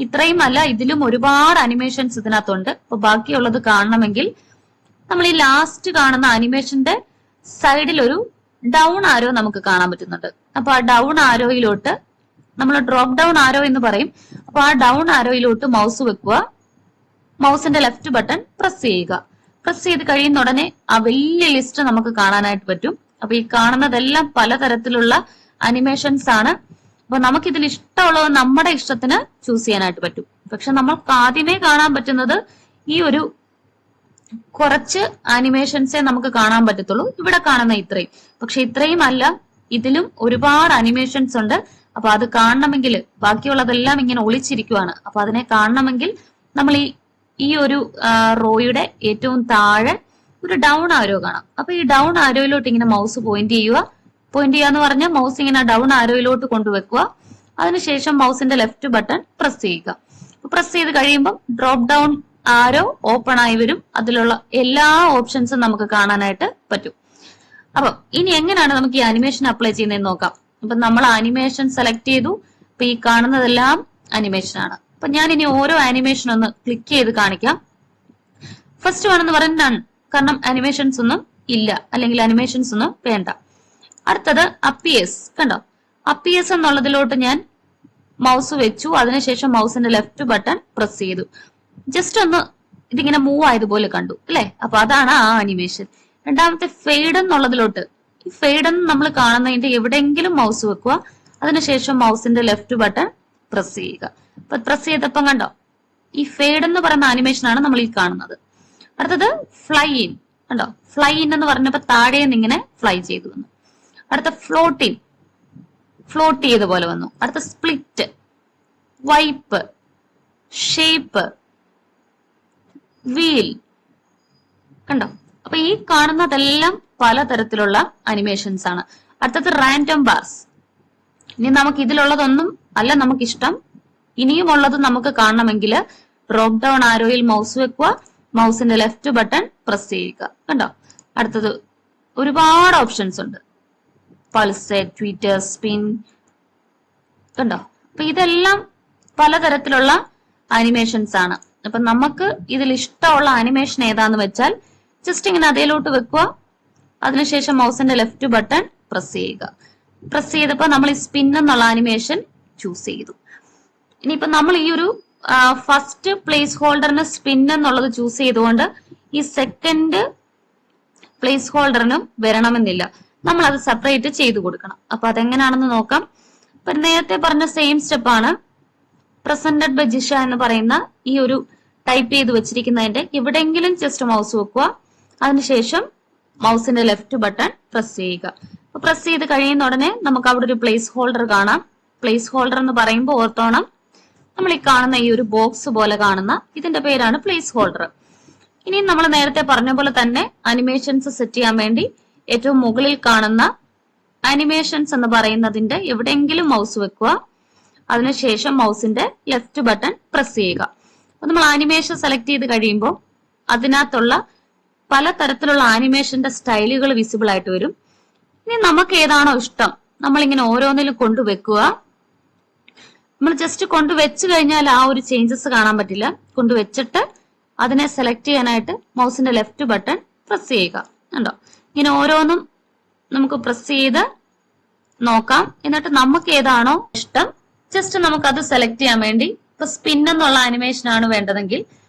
ഇത്രയും അല്ല, ഇതിലും ഒരുപാട് അനിമേഷൻസ് ഇതിനകത്തുണ്ട്. അപ്പൊ ബാക്കിയുള്ളത് കാണണമെങ്കിൽ നമ്മൾ ഈ ലാസ്റ്റ് കാണുന്ന അനിമേഷന്റെ സൈഡിൽ ഒരു ഡൗൺ ആരോ നമുക്ക് കാണാൻ പറ്റുന്നുണ്ട്. അപ്പൊ ആ ഡൗൺ ആരോയിലോട്ട് നമ്മൾ ഡ്രോപ്പ് ഡൗൺ ആരോ എന്ന് പറയും. അപ്പൊ ആ ഡൗൺ ആരോയിലോട്ട് മൗസ് വെക്കുക. മൗസിന്റെ ലെഫ്റ്റ് ബട്ടൺ പ്രസ് ചെയ്യുക. പ്രസ് ചെയ്ത് കഴിയുന്ന ഉടനെ ആ വലിയ ലിസ്റ്റ് നമുക്ക് കാണാനായിട്ട് പറ്റും. അപ്പൊ ഈ കാണുന്നതെല്ലാം പലതരത്തിലുള്ള അനിമേഷൻസ് ആണ്. അപ്പൊ നമുക്ക് ഇതിൽ ഇഷ്ടമുള്ളത് നമ്മുടെ ഇഷ്ടത്തിന് ചൂസ് ചെയ്യാനായിട്ട് പറ്റും. പക്ഷെ നമ്മൾക്ക് ആദ്യമേ കാണാൻ പറ്റുന്നത് ഈ ഒരു കുറച്ച് അനിമേഷൻസേ നമുക്ക് കാണാൻ പറ്റത്തുള്ളൂ. ഇവിടെ കാണുന്ന ഇത്രയും. പക്ഷെ ഇത്രയും അല്ല, ഇതിലും ഒരുപാട് അനിമേഷൻസ് ഉണ്ട്. അപ്പൊ അത് കാണണമെങ്കിൽ ബാക്കിയുള്ളതെല്ലാം ഇങ്ങനെ ഒളിച്ചിരിക്കുവാണ്. അപ്പൊ അതിനെ കാണണമെങ്കിൽ നമ്മൾ ഈ ഒരു റോയുടെ ഏറ്റവും താഴെ ഒരു ഡൗൺ ആരോ കാണാം. അപ്പൊ ഈ ഡൗൺ ആരോയിലോട്ട് ഇങ്ങനെ മൗസ് പോയിന്റ് ചെയ്യുക. പോയിന്റ് ചെയ്യാന്ന് പറഞ്ഞാൽ മൗസ് ഇങ്ങനെ ഡൗൺ ആരോയിലോട്ട് കൊണ്ടുവെക്കുക. അതിനുശേഷം മൗസിന്റെ ലെഫ്റ്റ് ബട്ടൺ പ്രസ് ചെയ്യുക. പ്രസ് ചെയ്ത് കഴിയുമ്പോൾ ഡ്രോപ്പ് ഡൗൺ ആരോ ഓപ്പൺ ആയി വരും. അതിലുള്ള എല്ലാ ഓപ്ഷൻസും നമുക്ക് കാണാനായിട്ട് പറ്റും. അപ്പൊ ഇനി എങ്ങനെയാണ് നമുക്ക് ഈ അനിമേഷൻ അപ്ലൈ ചെയ്യുന്നതെന്ന് നോക്കാം. അപ്പൊ നമ്മൾ അനിമേഷൻ സെലക്ട് ചെയ്തു. അപ്പൊ ഈ കാണുന്നതെല്ലാം അനിമേഷൻ ആണ്. അപ്പൊ ഞാൻ ഇനി ഓരോ അനിമേഷൻ ഒന്ന് ക്ലിക്ക് ചെയ്ത് കാണിക്കാം. ഫസ്റ്റ് വേണമെന്ന് പറയുന്നത് നൺ, കാരണം അനിമേഷൻസ് ഒന്നും ഇല്ല, അല്ലെങ്കിൽ അനിമേഷൻസ് ഒന്നും വേണ്ട. അടുത്തത് അപ്പിയേഴ്സ്. കണ്ടോ, അപ്പിയേഴ്സ് എന്നുള്ളതിലോട്ട് ഞാൻ മൗസ് വെച്ചു. അതിനുശേഷം മൗസിന്റെ ലെഫ്റ്റ് ബട്ടൺ പ്രസ് ചെയ്തു. ജസ്റ്റ് ഒന്ന് ഇതിങ്ങനെ മൂവ് ആയതുപോലെ കണ്ടു അല്ലെ? അപ്പൊ അതാണ് ആ അനിമേഷൻ. രണ്ടാമത്തെ ഫെയ്ഡ് എന്നുള്ളതിലോട്ട്, ഈ ഫെയ്ഡ് എന്ന് നമ്മൾ കാണുന്നതിന്റെ എവിടെയെങ്കിലും മൗസ് വെക്കുക. അതിനുശേഷം മൗസിന്റെ ലെഫ്റ്റ് ബട്ടൺ പ്രസ് ചെയ്യുക. അപ്പൊ പ്രസ് ചെയ്തപ്പം കണ്ടോ, ഈ ഫെയ്ഡ് എന്ന് പറയുന്ന അനിമേഷൻ ആണ് നമ്മൾ ഈ കാണുന്നത്. അടുത്തത് ഫ്ലൈ ഇൻ. കണ്ടോ, ഫ്ലൈ ഇൻ എന്ന് പറഞ്ഞപ്പോ താഴെ നിന്ന് ഇങ്ങനെ ഫ്ലൈ ചെയ്തു വന്നു. അടുത്ത ഫ്ലോട്ടിൻ, ഫ്ലോട്ട് ചെയ്ത പോലെ വന്നു. അടുത്ത സ്പ്ലിറ്റ്, വൈപ്പ്, ഷേപ്പ്, വീൽ. കണ്ടോ, അപ്പൊ ഈ കാണുന്നതെല്ലാം പലതരത്തിലുള്ള അനിമേഷൻസ് ആണ്. അടുത്തത് റാൻഡം ബാർസ്. ഇനി നമുക്ക് ഇതിലുള്ളതൊന്നും അല്ല നമുക്കിഷ്ടം. ഇനിയും ഉള്ളത് നമുക്ക് കാണണമെങ്കിൽ ഡ്രോപ്പ് ഡൗൺ ആരോയിൽ മൗസ് വെക്കുക. മൗസിന്റെ ലെഫ്റ്റ് ബട്ടൺ പ്രസ് ചെയ്യുക. കണ്ടോ, അടുത്തത് ഒരുപാട് ഓപ്ഷൻസ് ഉണ്ട്. പൾസേറ്റ്, ട്വിറ്റർ, സ്പിൻ. കണ്ടോ, അപ്പൊ ഇതെല്ലാം പലതരത്തിലുള്ള അനിമേഷൻസ് ആണ്. അപ്പൊ നമുക്ക് ഇതിൽ ഇഷ്ടമുള്ള അനിമേഷൻ ഏതാന്ന് വെച്ചാൽ ജസ്റ്റ് ഇങ്ങനെ അതിലോട്ട് വെക്കുക. അതിനുശേഷം മൗസിന്റെ ലെഫ്റ്റ് ബട്ടൺ പ്രസ് ചെയ്യുക. പ്രസ് ചെയ്തപ്പോ നമ്മൾ ഈ സ്പിൻ എന്നുള്ള അനിമേഷൻ ചൂസ് ചെയ്തു. ഇനിയിപ്പോ നമ്മൾ ഈ ഒരു ഫസ്റ്റ് പ്ലേസ് ഹോൾഡറിന് സ്പിൻ എന്നുള്ളത് ചൂസ് ചെയ്തുകൊണ്ട് ഈ സെക്കൻഡ് പ്ലേസ് ഹോൾഡറിനും വരണമെന്നില്ല. നമ്മൾ അത് സെപ്പറേറ്റ് ചെയ്തു കൊടുക്കണം. അപ്പൊ അതെങ്ങനെയാണെന്ന് നോക്കാം. ഇപ്പൊ നേരത്തെ പറഞ്ഞ സെയിം സ്റ്റെപ്പാണ്. പ്രസന്റഡ് ബൈ ജിഷ എന്ന് പറയുന്ന ഈ ഒരു ടൈപ്പ് ചെയ്ത് വെച്ചിരിക്കുന്നതിന്റെ എവിടെയെങ്കിലും ജസ്റ്റ് മൗസ് വെക്കുക. അതിനുശേഷം മൗസിന്റെ ലെഫ്റ്റ് ബട്ടൺ പ്രസ് ചെയ്യുക. അപ്പൊ പ്രസ് ചെയ്ത് കഴിയുന്ന ഉടനെ നമുക്ക് അവിടെ ഒരു പ്ലേസ് ഹോൾഡർ കാണാം. പ്ലേസ് ഹോൾഡർ എന്ന് പറയുമ്പോൾ ഓർത്തോണം, നമ്മൾ ഈ കാണുന്ന ഈ ഒരു ബോക്സ് പോലെ കാണുന്ന ഇതിന്റെ പേരാണ് പ്ലേസ് ഹോൾഡർ. ഇനി നമ്മൾ നേരത്തെ പറഞ്ഞ പോലെ തന്നെ അനിമേഷൻസ് സെറ്റ് ചെയ്യാൻ വേണ്ടി ഏറ്റവും മുകളിൽ കാണുന്ന അനിമേഷൻസ് എന്ന് പറയുന്നതിന്റെ എവിടെയെങ്കിലും മൗസ് വെക്കുക. അതിനുശേഷം മൗസിന്റെ ലെഫ്റ്റ് ബട്ടൺ പ്രസ് ചെയ്യുക. അപ്പൊ നമ്മൾ ആനിമേഷൻ സെലക്ട് ചെയ്ത് കഴിയുമ്പോൾ അതിനകത്തുള്ള പലതരത്തിലുള്ള ആനിമേഷന്റെ സ്റ്റൈലുകൾ വിസിബിൾ ആയിട്ട് വരും. ഇനി നമുക്ക് ഏതാണോ ഇഷ്ടം നമ്മളിങ്ങനെ ഓരോന്നിലും കൊണ്ടുവെക്കുക. നമ്മൾ ജസ്റ്റ് കൊണ്ടുവച്ച് കഴിഞ്ഞാൽ ആ ഒരു ചേഞ്ചസ് കാണാൻ പറ്റില്ല. കൊണ്ടുവച്ചിട്ട് അതിനെ സെലക്ട് ചെയ്യാനായിട്ട് മൗസിന്റെ ലെഫ്റ്റ് ബട്ടൺ പ്രസ് ചെയ്യുക. കണ്ടോ, ഇങ്ങനെ ഓരോന്നും നമുക്ക് പ്രസ് ചെയ്ത് നോക്കാം. എന്നിട്ട് നമുക്ക് ഏതാണോ ഇഷ്ടം ജസ്റ്റ് നമുക്ക് അത് സെലക്ട് ചെയ്യാൻ വേണ്ടി ഇപ്പൊ സ്പിൻ എന്നുള്ള അനിമേഷൻ ആണ് വേണ്ടതെങ്കിൽ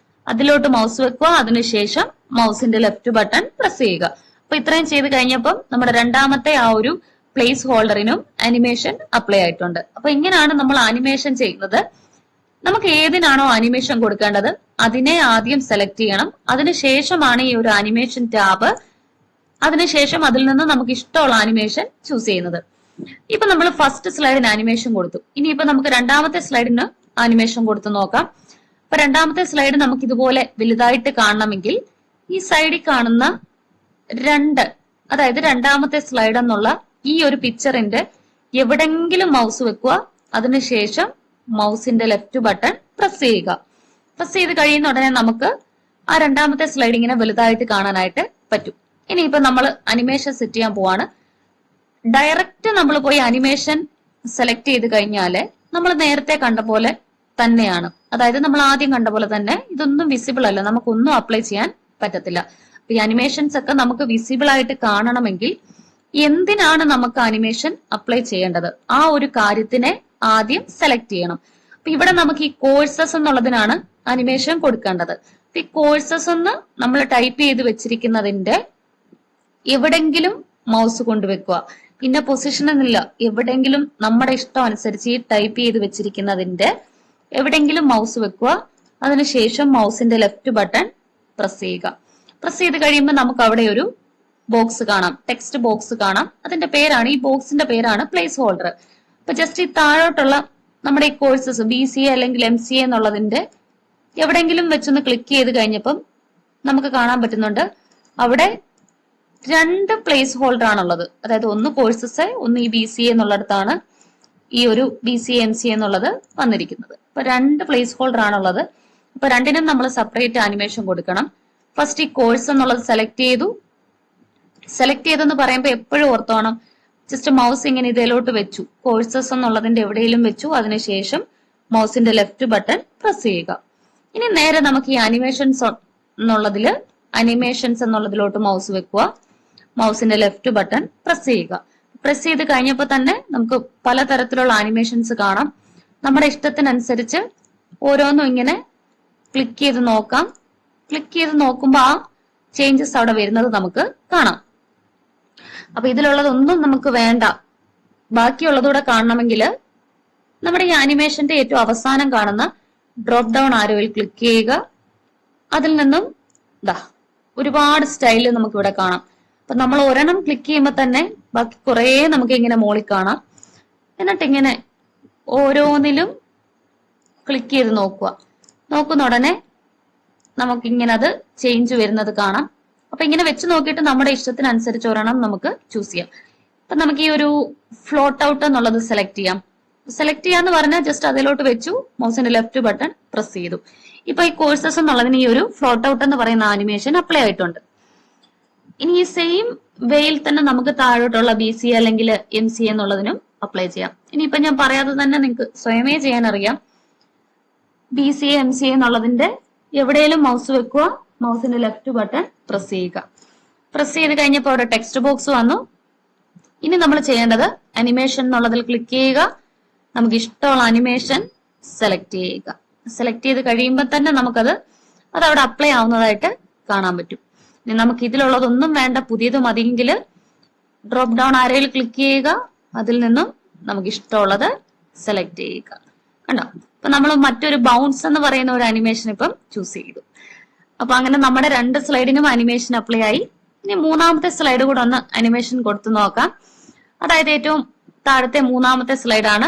അതിലോട്ട് മൗസ് വെക്കുക. അതിനുശേഷം മൗസിന്റെ ലെഫ്റ്റ് ബട്ടൺ പ്രസ് ചെയ്യുക. അപ്പൊ ഇത്രയും ചെയ്ത് കഴിഞ്ഞപ്പം നമ്മുടെ രണ്ടാമത്തെ ആ ഒരു പ്ലേസ് ഹോൾഡറിനും അനിമേഷൻ അപ്ലൈ ആയിട്ടുണ്ട്. അപ്പൊ ഇങ്ങനെയാണ് നമ്മൾ അനിമേഷൻ ചെയ്യുന്നത്. നമുക്ക് ഏതിനാണോ അനിമേഷൻ കൊടുക്കേണ്ടത് അതിനെ ആദ്യം സെലക്ട് ചെയ്യണം. അതിനുശേഷമാണ് ഈ ഒരു അനിമേഷൻ ടാബ്. അതിനുശേഷം അതിൽ നിന്ന് നമുക്ക് ഇഷ്ടമുള്ള അനിമേഷൻ ചൂസ് ചെയ്യുന്നത്. ഇപ്പൊ നമ്മൾ ഫസ്റ്റ് സ്ലൈഡിന് അനിമേഷൻ കൊടുത്തു. ഇനിയിപ്പോ നമുക്ക് രണ്ടാമത്തെ സ്ലൈഡിന് അനിമേഷൻ കൊടുത്തു നോക്കാം. അപ്പൊ രണ്ടാമത്തെ സ്ലൈഡ് നമുക്ക് ഇതുപോലെ വലുതായിട്ട് കാണണമെങ്കിൽ ഈ സൈഡിൽ കാണുന്ന അതായത് രണ്ടാമത്തെ സ്ലൈഡ് എന്നുള്ള ഈ ഒരു പിക്ചറിന്റെ എവിടെങ്കിലും മൗസ് വെക്കുക. അതിനുശേഷം മൗസിന്റെ ലെഫ്റ്റ് ബട്ടൺ പ്രസ് ചെയ്യുക. പ്രസ് ചെയ്ത് കഴിയുന്ന ഉടനെ നമുക്ക് ആ രണ്ടാമത്തെ സ്ലൈഡ് ഇങ്ങനെ വലുതായിട്ട് കാണാനായിട്ട് പറ്റും. ഇനിയിപ്പോ നമ്മൾ അനിമേഷൻ സെറ്റ് ചെയ്യാൻ പോവാണ്. ഡയറക്റ്റ് നമ്മൾ പോയി അനിമേഷൻ സെലക്ട് ചെയ്ത് കഴിഞ്ഞാല് നമ്മൾ നേരത്തെ കണ്ട പോലെ തന്നെയാണ്. അതായത് നമ്മൾ ആദ്യം കണ്ട പോലെ തന്നെ ഇതൊന്നും വിസിബിൾ അല്ല, നമുക്കൊന്നും അപ്ലൈ ചെയ്യാൻ പറ്റത്തില്ല. ഈ അനിമേഷൻസ് ഒക്കെ നമുക്ക് വിസിബിൾ ആയിട്ട് കാണണമെങ്കിൽ എന്തിനാണ് നമുക്ക് അനിമേഷൻ അപ്ലൈ ചെയ്യേണ്ടത്, ആ ഒരു കാര്യത്തിനെ ആദ്യം സെലക്ട് ചെയ്യണം. അപ്പൊ ഇവിടെ നമുക്ക് ഈ കോഴ്സസ് എന്നുള്ളതിനാണ് അനിമേഷൻ കൊടുക്കേണ്ടത്. ഈ കോഴ്സസ് എന്ന് നമ്മൾ ടൈപ്പ് ചെയ്ത് വെച്ചിരിക്കുന്നതിന്റെ എവിടെങ്കിലും മൗസ് കൊണ്ടുവെക്കുക. പിന്നെ പൊസിഷൻ എന്നില്ല, എവിടെങ്കിലും നമ്മുടെ ഇഷ്ടം അനുസരിച്ച് ഈ ടൈപ്പ് ചെയ്ത് വെച്ചിരിക്കുന്നതിന്റെ എവിടെങ്കിലും മൗസ് വെക്കുക. അതിനുശേഷം മൗസിന്റെ ലെഫ്റ്റ് ബട്ടൺ പ്രസ് ചെയ്യുക. പ്രസ് ചെയ്ത് കഴിയുമ്പോൾ നമുക്ക് അവിടെ ഒരു ബോക്സ് കാണാം, ടെക്സ്റ്റ് ബോക്സ് കാണാം. അതിന്റെ പേരാണ്, ഈ ബോക്സിന്റെ പേരാണ് പ്ലേസ് ഹോൾഡർ. അപ്പൊ ജസ്റ്റ് ഈ താഴോട്ടുള്ള നമ്മുടെ ഈ കോഴ്സസ് BCA അല്ലെങ്കിൽ MCA എന്നുള്ളതിന്റെ എവിടെങ്കിലും വെച്ചൊന്ന് ക്ലിക്ക് ചെയ്ത് കഴിഞ്ഞപ്പം നമുക്ക് കാണാൻ പറ്റുന്നുണ്ട് അവിടെ 2 പ്ലേസ് ഹോൾഡർ ആണുള്ളത്. അതായത് ഒന്ന് കോഴ്സസ്, ഒന്ന് ഈ BCA എന്നുള്ളിടത്താണ് ഈ ഒരു BCA MCA എന്നുള്ളത് വന്നിരിക്കുന്നത്. അപ്പൊ 2 പ്ലേസ് ഹോൾഡർ ആണുള്ളത്. അപ്പൊ രണ്ടിനും നമ്മൾ സെപ്പറേറ്റ് ആനിമേഷൻ കൊടുക്കണം. ഫസ്റ്റ് ഈ കോഴ്സ് എന്നുള്ളത് സെലക്ട് ചെയ്തെന്ന് പറയുമ്പോൾ എപ്പോഴും ഓർത്തോണം, ജസ്റ്റ് മൗസ് ഇങ്ങനെ ഇതിലോട്ട് വെച്ചു, കോഴ്സസ് എന്നുള്ളതിന്റെ എവിടെയെങ്കിലും വെച്ചു. അതിനുശേഷം മൗസിന്റെ ലെഫ്റ്റ് ബട്ടൺ പ്രസ് ചെയ്യുക. ഇനി നേരെ നമുക്ക് ഈ അനിമേഷൻസ് എന്നുള്ളതിലോട്ട് മൗസ് വെക്കുക. മൗസിന്റെ ലെഫ്റ്റ് ബട്ടൺ പ്രസ് ചെയ്യുക. പ്രസ് ചെയ്ത് കഴിഞ്ഞപ്പോൾ തന്നെ നമുക്ക് പലതരത്തിലുള്ള ആനിമേഷൻസ് കാണാം. നമ്മുടെ ഇഷ്ടത്തിനനുസരിച്ച് ഓരോന്നും ഇങ്ങനെ ക്ലിക്ക് ചെയ്ത് നോക്കാം. ക്ലിക്ക് ചെയ്ത് നോക്കുമ്പോൾ ആ ചേഞ്ചസ് അവിടെ വരുന്നത് നമുക്ക് കാണാം. അപ്പൊ ഇതിലുള്ളതൊന്നും നമുക്ക് വേണ്ട, ബാക്കിയുള്ളതൂടെ കാണണമെങ്കിൽ നമ്മുടെ ഈ ആനിമേഷന്റെ ഏറ്റവും അവസാനം കാണുന്ന ഡ്രോപ്പ് ഡൗൺ ആരോയിൽ ക്ലിക്ക് ചെയ്യുക. അതിൽ നിന്നും ഒരുപാട് സ്റ്റൈല് നമുക്ക് ഇവിടെ കാണാം. അപ്പൊ നമ്മൾ ഒരെണ്ണം ക്ലിക്ക് ചെയ്യുമ്പോൾ തന്നെ ബാക്കി കുറെ നമുക്ക് ഇങ്ങനെ മോളിൽ കാണാം. എന്നിട്ട് ഇങ്ങനെ ഓരോന്നിലും ക്ലിക്ക് ചെയ്ത് നോക്കുന്ന ഉടനെ നമുക്കിങ്ങനെ അത് ചേഞ്ച് വരുന്നത് കാണാം. അപ്പൊ ഇങ്ങനെ വെച്ച് നോക്കിയിട്ട് നമ്മുടെ ഇഷ്ടത്തിനനുസരിച്ച് ഒരെണ്ണം നമുക്ക് ചൂസ് ചെയ്യാം. അപ്പൊ നമുക്ക് ഈ ഒരു ഫ്ലോട്ട് ഔട്ട് എന്നുള്ളത് സെലക്ട് ചെയ്യാം. സെലക്ട് ചെയ്യാന്ന് പറഞ്ഞാൽ ജസ്റ്റ് അതിലോട്ട് വെച്ചു, മൗസിന്റെ ലെഫ്റ്റ് ബട്ടൺ പ്രസ് ചെയ്തു. ഇപ്പൊ ഈ കോഴ്സസ് എന്നുള്ളതിന് ഈ ഒരു ഫ്ലോട്ട് ഔട്ട് എന്ന് പറയുന്ന ആനിമേഷൻ അപ്ലൈ ആയിട്ടുണ്ട്. ഇനി ഈ സെയിം വേയിൽ തന്നെ നമുക്ക് താഴോട്ടുള്ള BCA അല്ലെങ്കിൽ MCA എന്നുള്ളതിനും അപ്ലൈ ചെയ്യാം. ഇനിയിപ്പൊ ഞാൻ പറയാതെ തന്നെ നിങ്ങൾക്ക് സ്വയമേ ചെയ്യാൻ അറിയാം. BCA MCA എന്നുള്ളതിന്റെ എവിടെയെങ്കിലും മൗസ് വെക്കുക, മൗസിന്റെ ലെഫ്റ്റ് ബട്ടൺ പ്രസ് ചെയ്യുക. പ്രസ് ചെയ്ത് കഴിഞ്ഞപ്പോൾ അവിടെ ടെക്സ്റ്റ് ബോക്സ് വന്നു. ഇനി നമ്മൾ ചെയ്യേണ്ടത് അനിമേഷൻ എന്നുള്ളതിൽ ക്ലിക്ക് ചെയ്യുക, നമുക്ക് ഇഷ്ടമുള്ള അനിമേഷൻ സെലക്ട് ചെയ്യുക. സെലക്ട് ചെയ്ത് കഴിയുമ്പോൾ തന്നെ നമുക്കത് അവിടെ അപ്ലൈ ആവുന്നതായിട്ട് കാണാൻ പറ്റും. ഇനി നമുക്ക് ഇതിലുള്ളതൊന്നും വേണ്ട, പുതിയത് മതിയെങ്കിൽ ഡ്രോപ്പ് ഡൗൺ ആരോയിൽ ക്ലിക്ക് ചെയ്യുക, അതിൽ നിന്നും നമുക്ക് ഇഷ്ടമുള്ളത് സെലക്ട് ചെയ്യുക. കണ്ടോ? അപ്പൊ നമ്മൾ മറ്റൊരു ബൗൺസ് എന്ന് പറയുന്ന ഒരു അനിമേഷൻ ഇപ്പം ചൂസ് ചെയ്തു. അപ്പൊ അങ്ങനെ നമ്മുടെ 2 സ്ലൈഡിനും അനിമേഷൻ അപ്ലൈ ആയി. ഇനി മൂന്നാമത്തെ സ്ലൈഡ് കൂടെ ഒന്ന് അനിമേഷൻ കൊടുത്തു നോക്കാം. അതായത് ഏറ്റവും താഴത്തെ മൂന്നാമത്തെ സ്ലൈഡാണ്.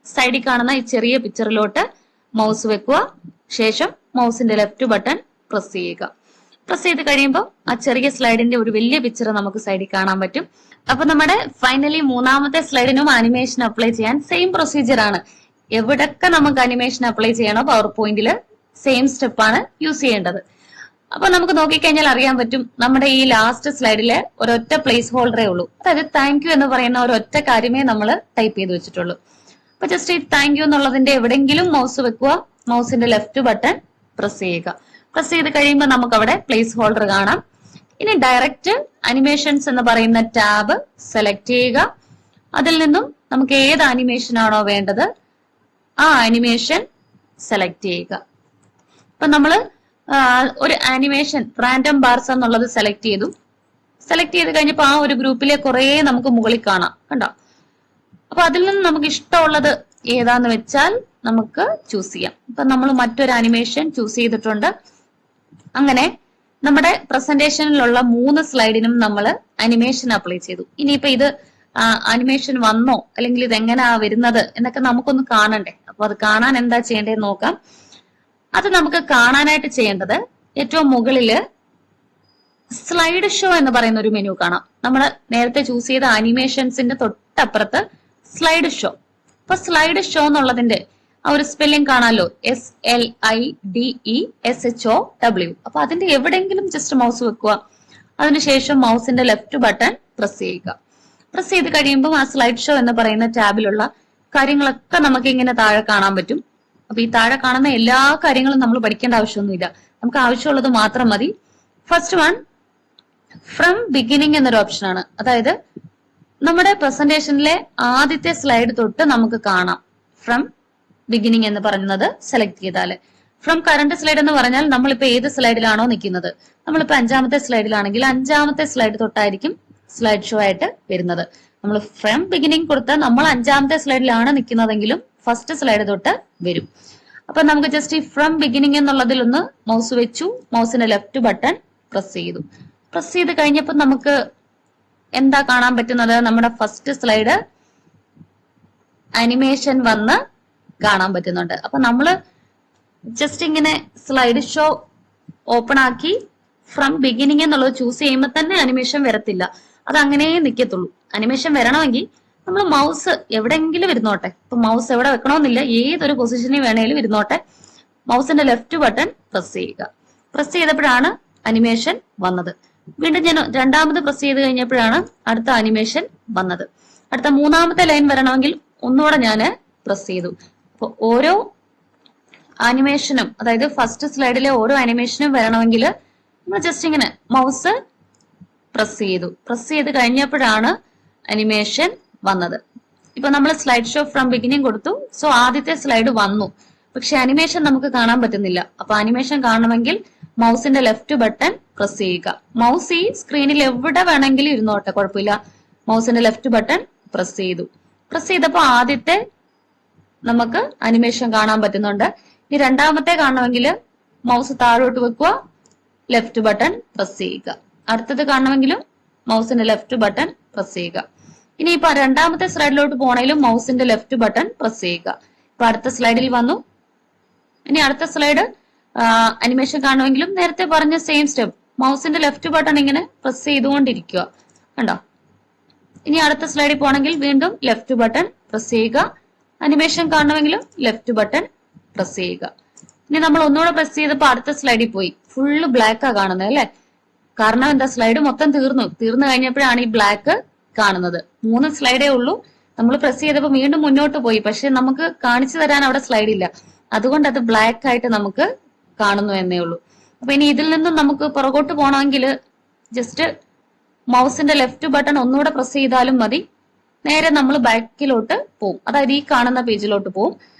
സൈഡിൽ കാണുന്ന ഈ ചെറിയ പിക്ചറിലോട്ട് മൗസ് വെക്കുക, ശേഷം മൗസിന്റെ ലെഫ്റ്റ് ബട്ടൺ പ്രസ് ചെയ്യുക. പ്രസ് ചെയ്ത് കഴിയുമ്പോൾ ആ ചെറിയ സ്ലൈഡിന്റെ ഒരു വലിയ പിക്ചർ നമുക്ക് സൈഡിൽ കാണാൻ പറ്റും. അപ്പൊ നമ്മുടെ ഫൈനലി മൂന്നാമത്തെ സ്ലൈഡിനും അനിമേഷൻ അപ്ലൈ ചെയ്യാൻ സെയിം പ്രൊസീജിയർ ആണ്. എവിടൊക്കെ നമുക്ക് അനിമേഷൻ അപ്ലൈ ചെയ്യണോ പവർ പോയിന്റിൽ സെയിം സ്റ്റെപ്പാണ് യൂസ് ചെയ്യേണ്ടത്. അപ്പൊ നമുക്ക് നോക്കിക്കഴിഞ്ഞാൽ അറിയാൻ പറ്റും, നമ്മുടെ ഈ ലാസ്റ്റ് സ്ലൈഡിലെ ഒരൊറ്റ പ്ലേസ് ഹോൾഡറേ ഉള്ളൂ. അതായത് താങ്ക് യു എന്ന് പറയുന്ന ഒരൊറ്റ കാര്യമേ നമ്മൾ ടൈപ്പ് ചെയ്ത് വെച്ചിട്ടുള്ളൂ. അപ്പൊ ജസ്റ്റ് ഈ താങ്ക് യു എന്നുള്ളതിന്റെ എവിടെങ്കിലും മൗസ് വെക്കുക, മൗസിന്റെ ലെഫ്റ്റ് ബട്ടൺ പ്രസ് ചെയ്യുക. പ്രസ് ചെയ്ത് കഴിയുമ്പോൾ നമുക്ക് അവിടെ പ്ലേസ് ഹോൾഡർ കാണാം. ഇനി ഡയറക്റ്റ് അനിമേഷൻസ് എന്ന് പറയുന്ന ടാബ് സെലക്ട് ചെയ്യുക. അതിൽ നിന്നും നമുക്ക് ഏത് അനിമേഷൻ ആണോ വേണ്ടത് ആ അനിമേഷൻ സെലക്ട് ചെയ്യുക. അപ്പൊ നമ്മള് ഒരു ആനിമേഷൻ റാൻഡം ബാർസ് എന്നുള്ളത് സെലക്ട് ചെയ്തു. സെലക്ട് ചെയ്ത് കഴിഞ്ഞപ്പോൾ ആ ഒരു ഗ്രൂപ്പിലെ കുറെ നമുക്ക് മുകളിൽ കാണാം, കണ്ടോ? അപ്പൊ അതിൽ നിന്ന് നമുക്ക് ഇഷ്ടമുള്ളത് ഏതാന്ന് വെച്ചാൽ നമുക്ക് ചൂസ് ചെയ്യാം. ഇപ്പൊ നമ്മൾ മറ്റൊരു അനിമേഷൻ ചൂസ് ചെയ്തിട്ടുണ്ട്. അങ്ങനെ നമ്മുടെ പ്രസന്റേഷനിലുള്ള 3 സ്ലൈഡിനും നമ്മൾ അനിമേഷൻ അപ്ലൈ ചെയ്തു. ഇനിയിപ്പോ ഇത് അനിമേഷൻ വന്നോ അല്ലെങ്കിൽ ഇത് എങ്ങനെയാ വരുന്നത് എന്നൊക്കെ നമുക്കൊന്ന് കാണണ്ടേ. അപ്പൊ അത് കാണാൻ എന്താ ചെയ്യേണ്ടതെന്ന് നോക്കാം. അത് നമുക്ക് കാണാനായിട്ട് ചെയ്യേണ്ടത് ഏറ്റവും മുകളില് സ്ലൈഡ് ഷോ എന്ന് പറയുന്ന ഒരു മെനു കാണാം. നമ്മൾ നേരത്തെ ചൂസ് ചെയ്ത അനിമേഷൻസിന്റെ തൊട്ടപ്പുറത്ത് സ്ലൈഡ് ഷോ. അപ്പൊ സ്ലൈഡ് ഷോ എന്നുള്ളതിന്റെ ആ ഒരു സ്പെല്ലിംഗ് കാണാമല്ലോ, SLIDESHOW. അപ്പൊ അതിന്റെ എവിടെയെങ്കിലും ജസ്റ്റ് മൗസ് വെക്കുക. അതിനുശേഷം മൗസിന്റെ ലെഫ്റ്റ് ബട്ടൺ പ്രസ് ചെയ്യുക. പ്രസ് ചെയ്ത് കഴിയുമ്പോൾ ആ സ്ലൈഡ് ഷോ എന്ന് പറയുന്ന ടാബിലുള്ള കാര്യങ്ങളൊക്കെ നമുക്ക് ഇങ്ങനെ താഴെ കാണാൻ പറ്റും. അപ്പൊ ഈ താഴെ കാണുന്ന എല്ലാ കാര്യങ്ങളും നമ്മൾ പഠിക്കേണ്ട ആവശ്യമൊന്നുമില്ല, നമുക്ക് ആവശ്യമുള്ളത് മാത്രം മതി. ഫസ്റ്റ് വൺ ഫ്രം ബിഗിനിങ് എന്നൊരു ഓപ്ഷനാണ്. അതായത് നമ്മുടെ പ്രസന്റേഷനിലെ ആദ്യത്തെ സ്ലൈഡ് തൊട്ട് നമുക്ക് കാണാം. ഫ്രം ബിഗിനിങ് എന്ന് പറയുന്നത് സെലക്ട് ചെയ്താൽ, ഫ്രം കറന്റ് സ്ലൈഡ് എന്ന് പറഞ്ഞാൽ നമ്മളിപ്പോ ഏത് സ്ലൈഡിലാണോ നിൽക്കുന്നത്, നമ്മളിപ്പോ 5ാമത്തെ സ്ലൈഡിലാണെങ്കിൽ 5ാമത്തെ സ്ലൈഡ് തൊട്ടായിരിക്കും സ്ലൈഡ് ഷോ ആയിട്ട് വരുന്നത്. നമ്മൾ ഫ്രം ബിഗിനിങ് കൊടുത്താൽ നമ്മൾ 5ാമത്തെ സ്ലൈഡിലാണ് നിൽക്കുന്നതെങ്കിലും ഫസ്റ്റ് സ്ലൈഡ് തൊട്ട് വരും. അപ്പൊ നമുക്ക് ജസ്റ്റ് ഈ ഫ്രം ബിഗിനിങ് എന്നുള്ളതിൽ ഒന്ന് മൗസ് വെച്ചു, മൗസിന്റെ ലെഫ്റ്റ് ബട്ടൺ പ്രസ് ചെയ്തു. പ്രസ് ചെയ്ത് കഴിഞ്ഞപ്പോൾ നമുക്ക് എന്താ കാണാൻ പറ്റുന്നത്? നമ്മുടെ ഫസ്റ്റ് സ്ലൈഡ് അനിമേഷൻ വന്ന് കാണാൻ പറ്റുന്നുണ്ട്. അപ്പൊ നമ്മള് ജസ്റ്റ് ഇങ്ങനെ സ്ലൈഡ് ഷോ ഓപ്പൺ ആക്കി ഫ്രം ബിഗിനിങ് എന്നുള്ളത് ചൂസ് ചെയ്യുമ്പോൾ തന്നെ അനിമേഷൻ വരത്തില്ല, അത് അങ്ങനെ നിൽക്കത്തുള്ളൂ. അനിമേഷൻ വരണമെങ്കിൽ നമ്മൾ മൗസ് എവിടെയെങ്കിലും ഇരുന്നോട്ടെ. ഇപ്പൊ മൗസ് എവിടെ വെക്കണമെന്നില്ല, ഏതൊരു പൊസിഷനിൽ വേണേലും ഇരുന്നോട്ടെ. മൗസിന്റെ ലെഫ്റ്റ് ബട്ടൺ പ്രസ് ചെയ്യുക. പ്രസ് ചെയ്തപ്പോഴാണ് അനിമേഷൻ വന്നത്. വീണ്ടും ഞാൻ 2ാമത് പ്രസ് ചെയ്ത് കഴിഞ്ഞപ്പോഴാണ് അടുത്ത അനിമേഷൻ വന്നത്. അടുത്ത 3ാമത്തെ ലൈൻ വരണമെങ്കിൽ ഒന്നുകൂടെ ഞാൻ പ്രസ് ചെയ്തു. അപ്പൊ ഓരോ ആനിമേഷനും, അതായത് ഫസ്റ്റ് സ്ലൈഡിലെ ഓരോ ആനിമേഷനും വരണമെങ്കിൽ നമ്മൾ ജസ്റ്റ് ഇങ്ങനെ മൗസ് പ്രസ് ചെയ്തു. പ്രസ് ചെയ്ത് കഴിഞ്ഞപ്പോഴാണ് അനിമേഷൻ വന്നത്. ഇപ്പൊ നമ്മൾ സ്ലൈഡ് ഷോ ഫ്രം ബിഗിനിങ് കൊടുത്തു. സോ ആദ്യത്തെ സ്ലൈഡ് വന്നു, പക്ഷെ അനിമേഷൻ നമുക്ക് കാണാൻ പറ്റുന്നില്ല. അപ്പൊ അനിമേഷൻ കാണണമെങ്കിൽ മൗസിന്റെ ലെഫ്റ്റ് ബട്ടൺ പ്രസ് ചെയ്യുക. മൗസ് ഈ സ്ക്രീനിൽ എവിടെ വേണമെങ്കിലും ഇരുന്നോട്ടെ, കുഴപ്പമില്ല. മൗസിന്റെ ലെഫ്റ്റ് ബട്ടൺ പ്രസ് ചെയ്തു. പ്രസ് ചെയ്തപ്പോൾ ആദ്യത്തെ നമുക്ക് അനിമേഷൻ കാണാൻ പറ്റുന്നുണ്ട്. ഇനി 2ാമത്തെ കാണണമെങ്കിൽ മൗസ് താഴോട്ട് വെക്കുക, ലെഫ്റ്റ് ബട്ടൺ പ്രസ് ചെയ്യുക. അടുത്തത് കാണണമെങ്കിലും മൗസിന്റെ ലെഫ്റ്റ് ബട്ടൺ പ്രസ് ചെയ്യുക. ഇനി ഇപ്പൊ 2ാമത്തെ സ്ലൈഡിലോട്ട് പോകണമെങ്കിലും മൗസിന്റെ ലെഫ്റ്റ് ബട്ടൺ പ്രസ് ചെയ്യുക. ഇപ്പൊ അടുത്ത സ്ലൈഡിൽ വന്നു. ഇനി അടുത്ത സ്ലൈഡ് അനിമേഷൻ കാണുമെങ്കിലും നേരത്തെ പറഞ്ഞ സെയിം സ്റ്റെപ്പ്, മൗസിന്റെ ലെഫ്റ്റ് ബട്ടൺ ഇങ്ങനെ പ്രസ് ചെയ്തുകൊണ്ടിരിക്കുക, കണ്ടോ. ഇനി അടുത്ത സ്ലൈഡിൽ പോകണമെങ്കിൽ വീണ്ടും ലെഫ്റ്റ് ബട്ടൺ പ്രസ് ചെയ്യുക. അനിമേഷൻ കാണണമെങ്കിലും ലെഫ്റ്റ് ബട്ടൺ പ്രസ് ചെയ്യുക. ഇനി നമ്മൾ ഒന്നുകൂടെ പ്രസ് ചെയ്തപ്പോൾ അടുത്ത സ്ലൈഡിൽ പോയി ഫുള്ള് ബ്ലാക്കാ കാണുന്നത് അല്ലെ. കാരണം എന്താ, സ്ലൈഡ് മൊത്തം തീർന്നു കഴിഞ്ഞപ്പോഴാണ് ഈ ബ്ലാക്ക് കാണുന്നത്. 3 സ്ലൈഡേ ഉള്ളൂ. നമ്മൾ പ്രസ് ചെയ്തപ്പോൾ വീണ്ടും മുന്നോട്ട് പോയി, പക്ഷെ നമുക്ക് കാണിച്ചു തരാൻ അവിടെ സ്ലൈഡ് ഇല്ല, അതുകൊണ്ട് അത് ബ്ലാക്ക് ആയിട്ട് നമുക്ക് കാണുന്നു എന്നേ ഉള്ളൂ. അപ്പൊ ഇനി ഇതിൽ നിന്നും നമുക്ക് പുറകോട്ട് പോകണമെങ്കിൽ ജസ്റ്റ് മൗസിന്റെ ലെഫ്റ്റ് ബട്ടൺ ഒന്നുകൂടെ പ്രസ് ചെയ്താലും മതി. നേരെ നമ്മൾ ബാക്കിലോട്ട് പോകും, അതായത് ഈ കാണുന്ന പേജിലോട്ട് പോകും.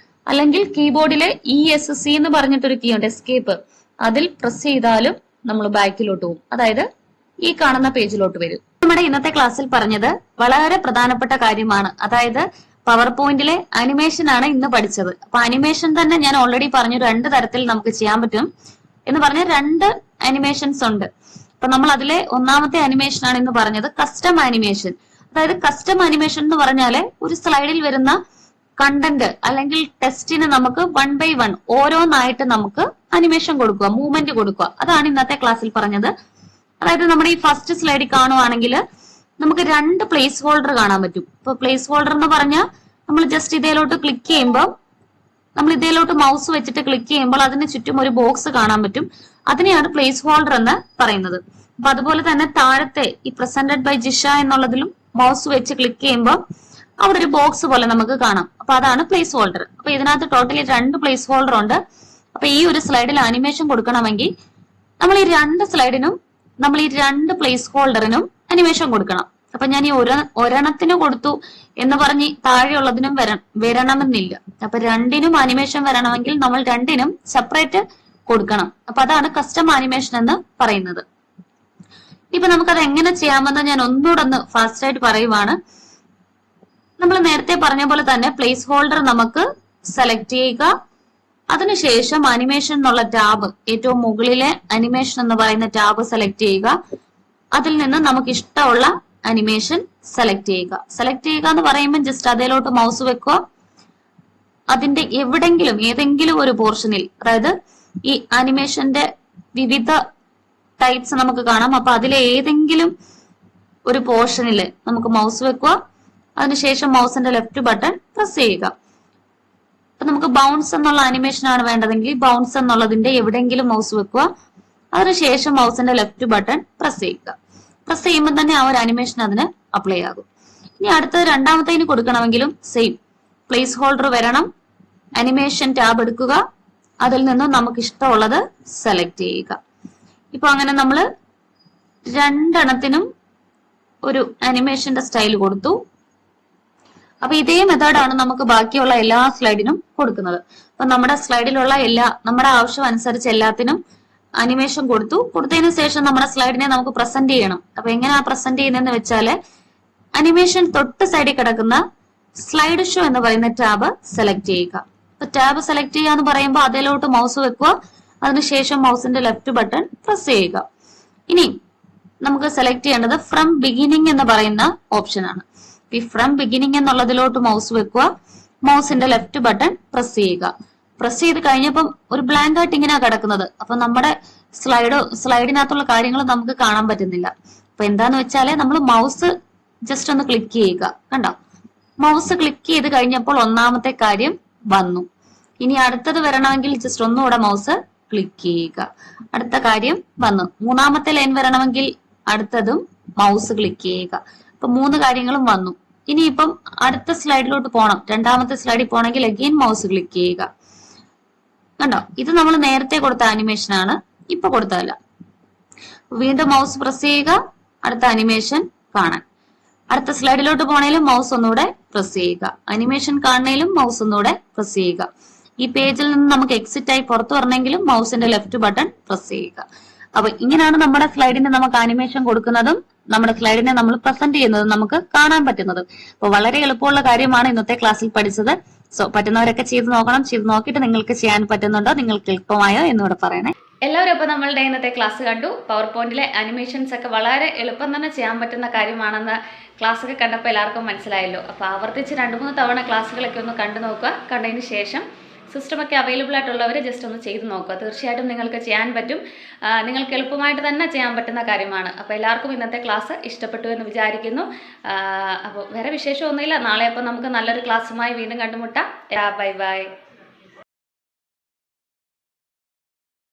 അല്ലെങ്കിൽ കീബോർഡിലെ ESC എന്ന് പറഞ്ഞിട്ടൊരു കീ ഉണ്ട്, എസ്കേപ്പ്, അതിൽ പ്രസ് ചെയ്താലും നമ്മൾ ബാക്കിലോട്ട് പോകും, അതായത് ഈ കാണുന്ന പേജിലോട്ട് വരും. നമ്മുടെ ഇന്നത്തെ ക്ലാസ്സിൽ പറഞ്ഞത് വളരെ പ്രധാനപ്പെട്ട കാര്യമാണ്, അതായത് പവർ പോയിന്റിലെ അനിമേഷൻ ആണ് ഇന്ന് പഠിച്ചത്. അപ്പൊ അനിമേഷൻ തന്നെ ഞാൻ ഓൾറെഡി പറഞ്ഞു 2 തരത്തിൽ നമുക്ക് ചെയ്യാൻ പറ്റും എന്ന് പറഞ്ഞ 2 അനിമേഷൻസ് ഉണ്ട്. അപ്പൊ നമ്മൾ അതിലെ 1ാമത്തെ അനിമേഷൻ ആണ് ഇന്ന് പറഞ്ഞത്, കസ്റ്റം ആനിമേഷൻ. അതായത് കസ്റ്റം അനിമേഷൻ എന്ന് പറഞ്ഞാല് ഒരു സ്ലൈഡിൽ വരുന്ന കണ്ടന്റ് അല്ലെങ്കിൽ ടെക്സ്റ്റിന് നമുക്ക് 1 by 1 ഓരോന്നായിട്ട് നമുക്ക് അനിമേഷൻ കൊടുക്കുക, മൂവ്മെന്റ് കൊടുക്കുക. അതാണ് ഇന്നത്തെ ക്ലാസ്സിൽ പറഞ്ഞത്. അതായത് നമ്മുടെ ഈ ഫസ്റ്റ് സ്ലൈഡിൽ കാണുവാണെങ്കിൽ നമുക്ക് 2 പ്ലേസ് ഹോൾഡർ കാണാൻ പറ്റും. ഇപ്പൊ പ്ലേസ് ഹോൾഡർ എന്ന് പറഞ്ഞാൽ നമ്മൾ ജസ്റ്റ് ഇതിലോട്ട് ക്ലിക്ക് ചെയ്യുമ്പോൾ, നമ്മൾ ഇതിലോട്ട് മൗസ് വെച്ചിട്ട് ക്ലിക്ക് ചെയ്യുമ്പോൾ അതിന് ചുറ്റും ഒരു ബോക്സ് കാണാൻ പറ്റും. അതിനെയാണ് പ്ലേസ് ഹോൾഡർ എന്ന് പറയുന്നത്. അപ്പൊ അതുപോലെ തന്നെ താഴത്തെ ഈ പ്രസന്റഡ് ബൈ ജിഷ എന്നുള്ളതിലും മൗസ് വെച്ച് ക്ലിക്ക് ചെയ്യുമ്പോൾ അവിടെ ഒരു ബോക്സ് പോലെ നമുക്ക് കാണാം. അപ്പൊ അതാണ് പ്ലേസ് ഹോൾഡർ. അപ്പൊ ഇതിനകത്ത് ടോട്ടലി 2 പ്ലേസ് ഹോൾഡർ ഉണ്ട്. അപ്പൊ ഈ ഒരു സ്ലൈഡിൽ അനിമേഷൻ കൊടുക്കണമെങ്കിൽ നമ്മൾ ഈ 2 സ്ലൈഡിനും നമ്മൾ ഈ 2 പ്ലേസ് ഹോൾഡറിനും അനിമേഷൻ കൊടുക്കണം. അപ്പൊ ഞാൻ ഈ ഒരെണ്ണത്തിന് കൊടുത്തു എന്ന് പറഞ്ഞ് താഴെയുള്ളതിനും വരണമെന്നില്ല. അപ്പൊ 2നും അനിമേഷൻ വരണമെങ്കിൽ നമ്മൾ 2നും സെപ്പറേറ്റ് കൊടുക്കണം. അപ്പൊ അതാണ് കസ്റ്റം ആനിമേഷൻ എന്ന് പറയുന്നത്. ഇപ്പൊ നമുക്കത് എങ്ങനെ ചെയ്യാമെന്ന് ഞാൻ ഒന്നുകൂടെ ഒന്ന് ഫാസ്റ്റ് ആയിട്ട് പറയുവാണ്. നമ്മൾ നേരത്തെ പറഞ്ഞ പോലെ തന്നെ പ്ലേസ് ഹോൾഡർ നമുക്ക് സെലക്ട് ചെയ്യുക. അതിനുശേഷം അനിമേഷൻ എന്നുള്ള ടാബ്, ഏറ്റവും മുകളിലെ അനിമേഷൻ എന്ന് പറയുന്ന ടാബ് സെലക്ട് ചെയ്യുക. അതിൽ നിന്ന് നമുക്ക് ഇഷ്ടമുള്ള അനിമേഷൻ സെലക്ട് ചെയ്യുക. സെലക്ട് ചെയ്യുക എന്ന് പറയുമ്പോൾ ജസ്റ്റ് അതിലോട്ട് മൗസ് വെക്കുക. അതിന്റെ ഏതെങ്കിലും ഒരു പോർഷനിൽ, അതായത് ഈ ആനിമേഷന്റെ വിവിധ ടൈപ്സ് നമുക്ക് കാണാം. അപ്പൊ അതിലെ ഏതെങ്കിലും ഒരു പോർഷനിൽ നമുക്ക് മൗസ് വെക്കുക, അതിനുശേഷം മൗസിന്റെ ലെഫ്റ്റ് ബട്ടൺ പ്രസ് ചെയ്യുക. അപ്പൊ നമുക്ക് ബൗൺസ് എന്നുള്ള ആനിമേഷൻ ആണ് വേണ്ടതെങ്കിൽ ബൗൺസ് എന്നുള്ളതിന്റെ എവിടെയെങ്കിലും മൗസ് വെക്കുക, അതിനുശേഷം മൗസിന്റെ ലെഫ്റ്റ് ബട്ടൺ പ്രസ് ചെയ്യുക. പ്രസ് ചെയ്യുമ്പോൾ തന്നെ ആ ഒരു ആനിമേഷൻ അതിന് അപ്ലൈ ആകും. ഇനി അടുത്തത് രണ്ടാമത്തേന് കൊടുക്കണമെങ്കിലും സെയിം പ്ലേസ് ഹോൾഡർ വരണം, അനിമേഷൻ ടാബ് എടുക്കുക, അതിൽ നിന്നും നമുക്ക് ഇഷ്ടമുള്ളത് സെലക്ട് ചെയ്യുക. ഇപ്പൊ അങ്ങനെ നമ്മൾ രണ്ടെണ്ണത്തിനും ഒരു അനിമേഷന്റെ സ്റ്റൈൽ കൊടുത്തു. അപ്പൊ ഇതേ മെത്തേഡാണ് നമുക്ക് ബാക്കിയുള്ള എല്ലാ സ്ലൈഡിനും കൊടുക്കുന്നത്. അപ്പൊ നമ്മുടെ സ്ലൈഡിലുള്ള നമ്മുടെ ആവശ്യം അനുസരിച്ച് എല്ലാത്തിനും അനിമേഷൻ കൊടുത്തതിന് ശേഷം നമ്മുടെ സ്ലൈഡിനെ നമുക്ക് പ്രസന്റ് ചെയ്യണം. അപ്പൊ എങ്ങനെയാ പ്രസന്റ് ചെയ്യുന്നതെന്ന് വെച്ചാല് അനിമേഷൻ തൊട്ട് സൈഡിൽ കിടക്കുന്ന സ്ലൈഡ് ഷോ എന്ന് പറയുന്ന ടാബ് സെലക്ട് ചെയ്യുക. അപ്പൊ ടാബ് സെലക്ട് ചെയ്യുക എന്ന് പറയുമ്പോൾ അതിലോട്ട് മൗസ് വെക്കുക, അതിനുശേഷം മൗസിന്റെ ലെഫ്റ്റ് ബട്ടൺ പ്രസ് ചെയ്യുക. ഇനി നമുക്ക് സെലക്ട് ചെയ്യേണ്ടത് ഫ്രം ബിഗിനിങ് എന്ന് പറയുന്ന ഓപ്ഷൻ ആണ്. ഈ ഫ്രം ബിഗിനിങ് എന്നുള്ളതിലോട്ട് മൗസ് വെക്കുക, മൗസിന്റെ ലെഫ്റ്റ് ബട്ടൺ പ്രസ് ചെയ്യുക. പ്രസ് ചെയ്ത് കഴിഞ്ഞപ്പം ഒരു ബ്ലാങ്ക് ആയിട്ട് ഇങ്ങനെയാ കിടക്കുന്നത്. അപ്പൊ നമ്മുടെ സ്ലൈഡിനകത്തുള്ള കാര്യങ്ങൾ നമുക്ക് കാണാൻ പറ്റുന്നില്ല. അപ്പൊ എന്താന്ന് വെച്ചാല് നമ്മൾ മൗസ് ജസ്റ്റ് ഒന്ന് ക്ലിക്ക് ചെയ്യുക. കണ്ടോ, മൗസ് ക്ലിക്ക് ചെയ്ത് കഴിഞ്ഞപ്പോൾ ഒന്നാമത്തെ കാര്യം വന്നു. ഇനി അടുത്തത് വരണമെങ്കിൽ ജസ്റ്റ് ഒന്നുകൂടെ മൗസ് ക്ലിക്ക് ചെയ്യുക, അടുത്ത കാര്യം വന്നു. മൂന്നാമത്തെ ലൈൻ വരണമെങ്കിൽ അടുത്തതും മൗസ് ക്ലിക്ക് ചെയ്യുക. അപ്പൊ 3 കാര്യങ്ങളും വന്നു. ഇനിയിപ്പം അടുത്ത സ്ലൈഡിലോട്ട് പോകണം, രണ്ടാമത്തെ സ്ലൈഡിൽ പോകണമെങ്കിൽ അഗെയിൻ മൗസ് ക്ലിക്ക് ചെയ്യുക. കണ്ടോ, ഇത് നമ്മൾ നേരത്തെ കൊടുത്ത ആനിമേഷൻ ആണ്, ഇപ്പൊ കൊടുത്തതല്ല. വീണ്ടും മൗസ് പ്രസ് ചെയ്യുക, അടുത്ത അനിമേഷൻ കാണാൻ. അടുത്ത സ്ലൈഡിലോട്ട് പോണേലും മൗസ് ഒന്നുകൂടെ പ്രസ് ചെയ്യുക, അനിമേഷൻ കാണണേലും മൗസ് ഒന്നുകൂടെ പ്രസ് ചെയ്യുക. ഈ പേജിൽ നിന്ന് നമുക്ക് എക്സിറ്റ് ആയി പുറത്തു വരണമെങ്കിലും മൗസിന്റെ ലെഫ്റ്റ് ബട്ടൺ പ്രസ് ചെയ്യുക. അപ്പൊ ഇങ്ങനെയാണ് നമ്മുടെ സ്ലൈഡിന് നമുക്ക് ആനിമേഷൻ കൊടുക്കുന്നതും നമ്മുടെ സ്ലൈഡിനെ നമ്മൾ പ്രസന്റ് ചെയ്യുന്നതും നമുക്ക് കാണാൻ പറ്റുന്നത്. അപ്പൊ വളരെ എളുപ്പമുള്ള കാര്യമാണ് ഇന്നത്തെ ക്ലാസ്സിൽ പഠിച്ചത്. സോ പറ്റുന്നവരൊക്കെ ചെയ്ത് നോക്കണം. ചെയ്ത് നോക്കിയിട്ട് നിങ്ങൾക്ക് ചെയ്യാൻ പറ്റുന്നുണ്ടോ, നിങ്ങൾക്ക് എളുപ്പമായോ എന്നൂടെ പറയണേ. എല്ലാവരും ഇപ്പോൾ നമ്മളുടെ ഇന്നത്തെ ക്ലാസ് കണ്ടു. പവർ പോയിന്റിലെ അനിമേഷൻസ് ഒക്കെ വളരെ എളുപ്പം തന്നെ ചെയ്യാൻ പറ്റുന്ന കാര്യമാണെന്ന് ക്ലാസ്സൊക്കെ കണ്ടപ്പോൾ എല്ലാവർക്കും മനസ്സിലായല്ലോ. അപ്പോൾ ആവർത്തിച്ച് 2-3 തവണ ക്ലാസ്സുകളൊക്കെ ഒന്ന് കണ്ടു നോക്കുക. കണ്ടതിന് ശേഷം സിസ്റ്റമൊക്കെ അവൈലബിൾ ആയിട്ടുള്ളവർ ജസ്റ്റ് ഒന്ന് ചെയ്ത് നോക്കുക. തീർച്ചയായിട്ടും നിങ്ങൾക്ക് ചെയ്യാൻ പറ്റും. നിങ്ങൾക്ക് എളുപ്പമായിട്ട് തന്നെ ചെയ്യാൻ പറ്റുന്ന കാര്യമാണ്. അപ്പോൾ എല്ലാവർക്കും ഇന്നത്തെ ക്ലാസ് ഇഷ്ടപ്പെട്ടു എന്ന് വിചാരിക്കുന്നു. അപ്പോൾ വേറെ വിശേഷമൊന്നുമില്ല. നാളെ അപ്പോൾ നമുക്ക് നല്ലൊരു ക്ലാസ്സുമായി വീണ്ടും കണ്ടുമുട്ടാം. Bye bye.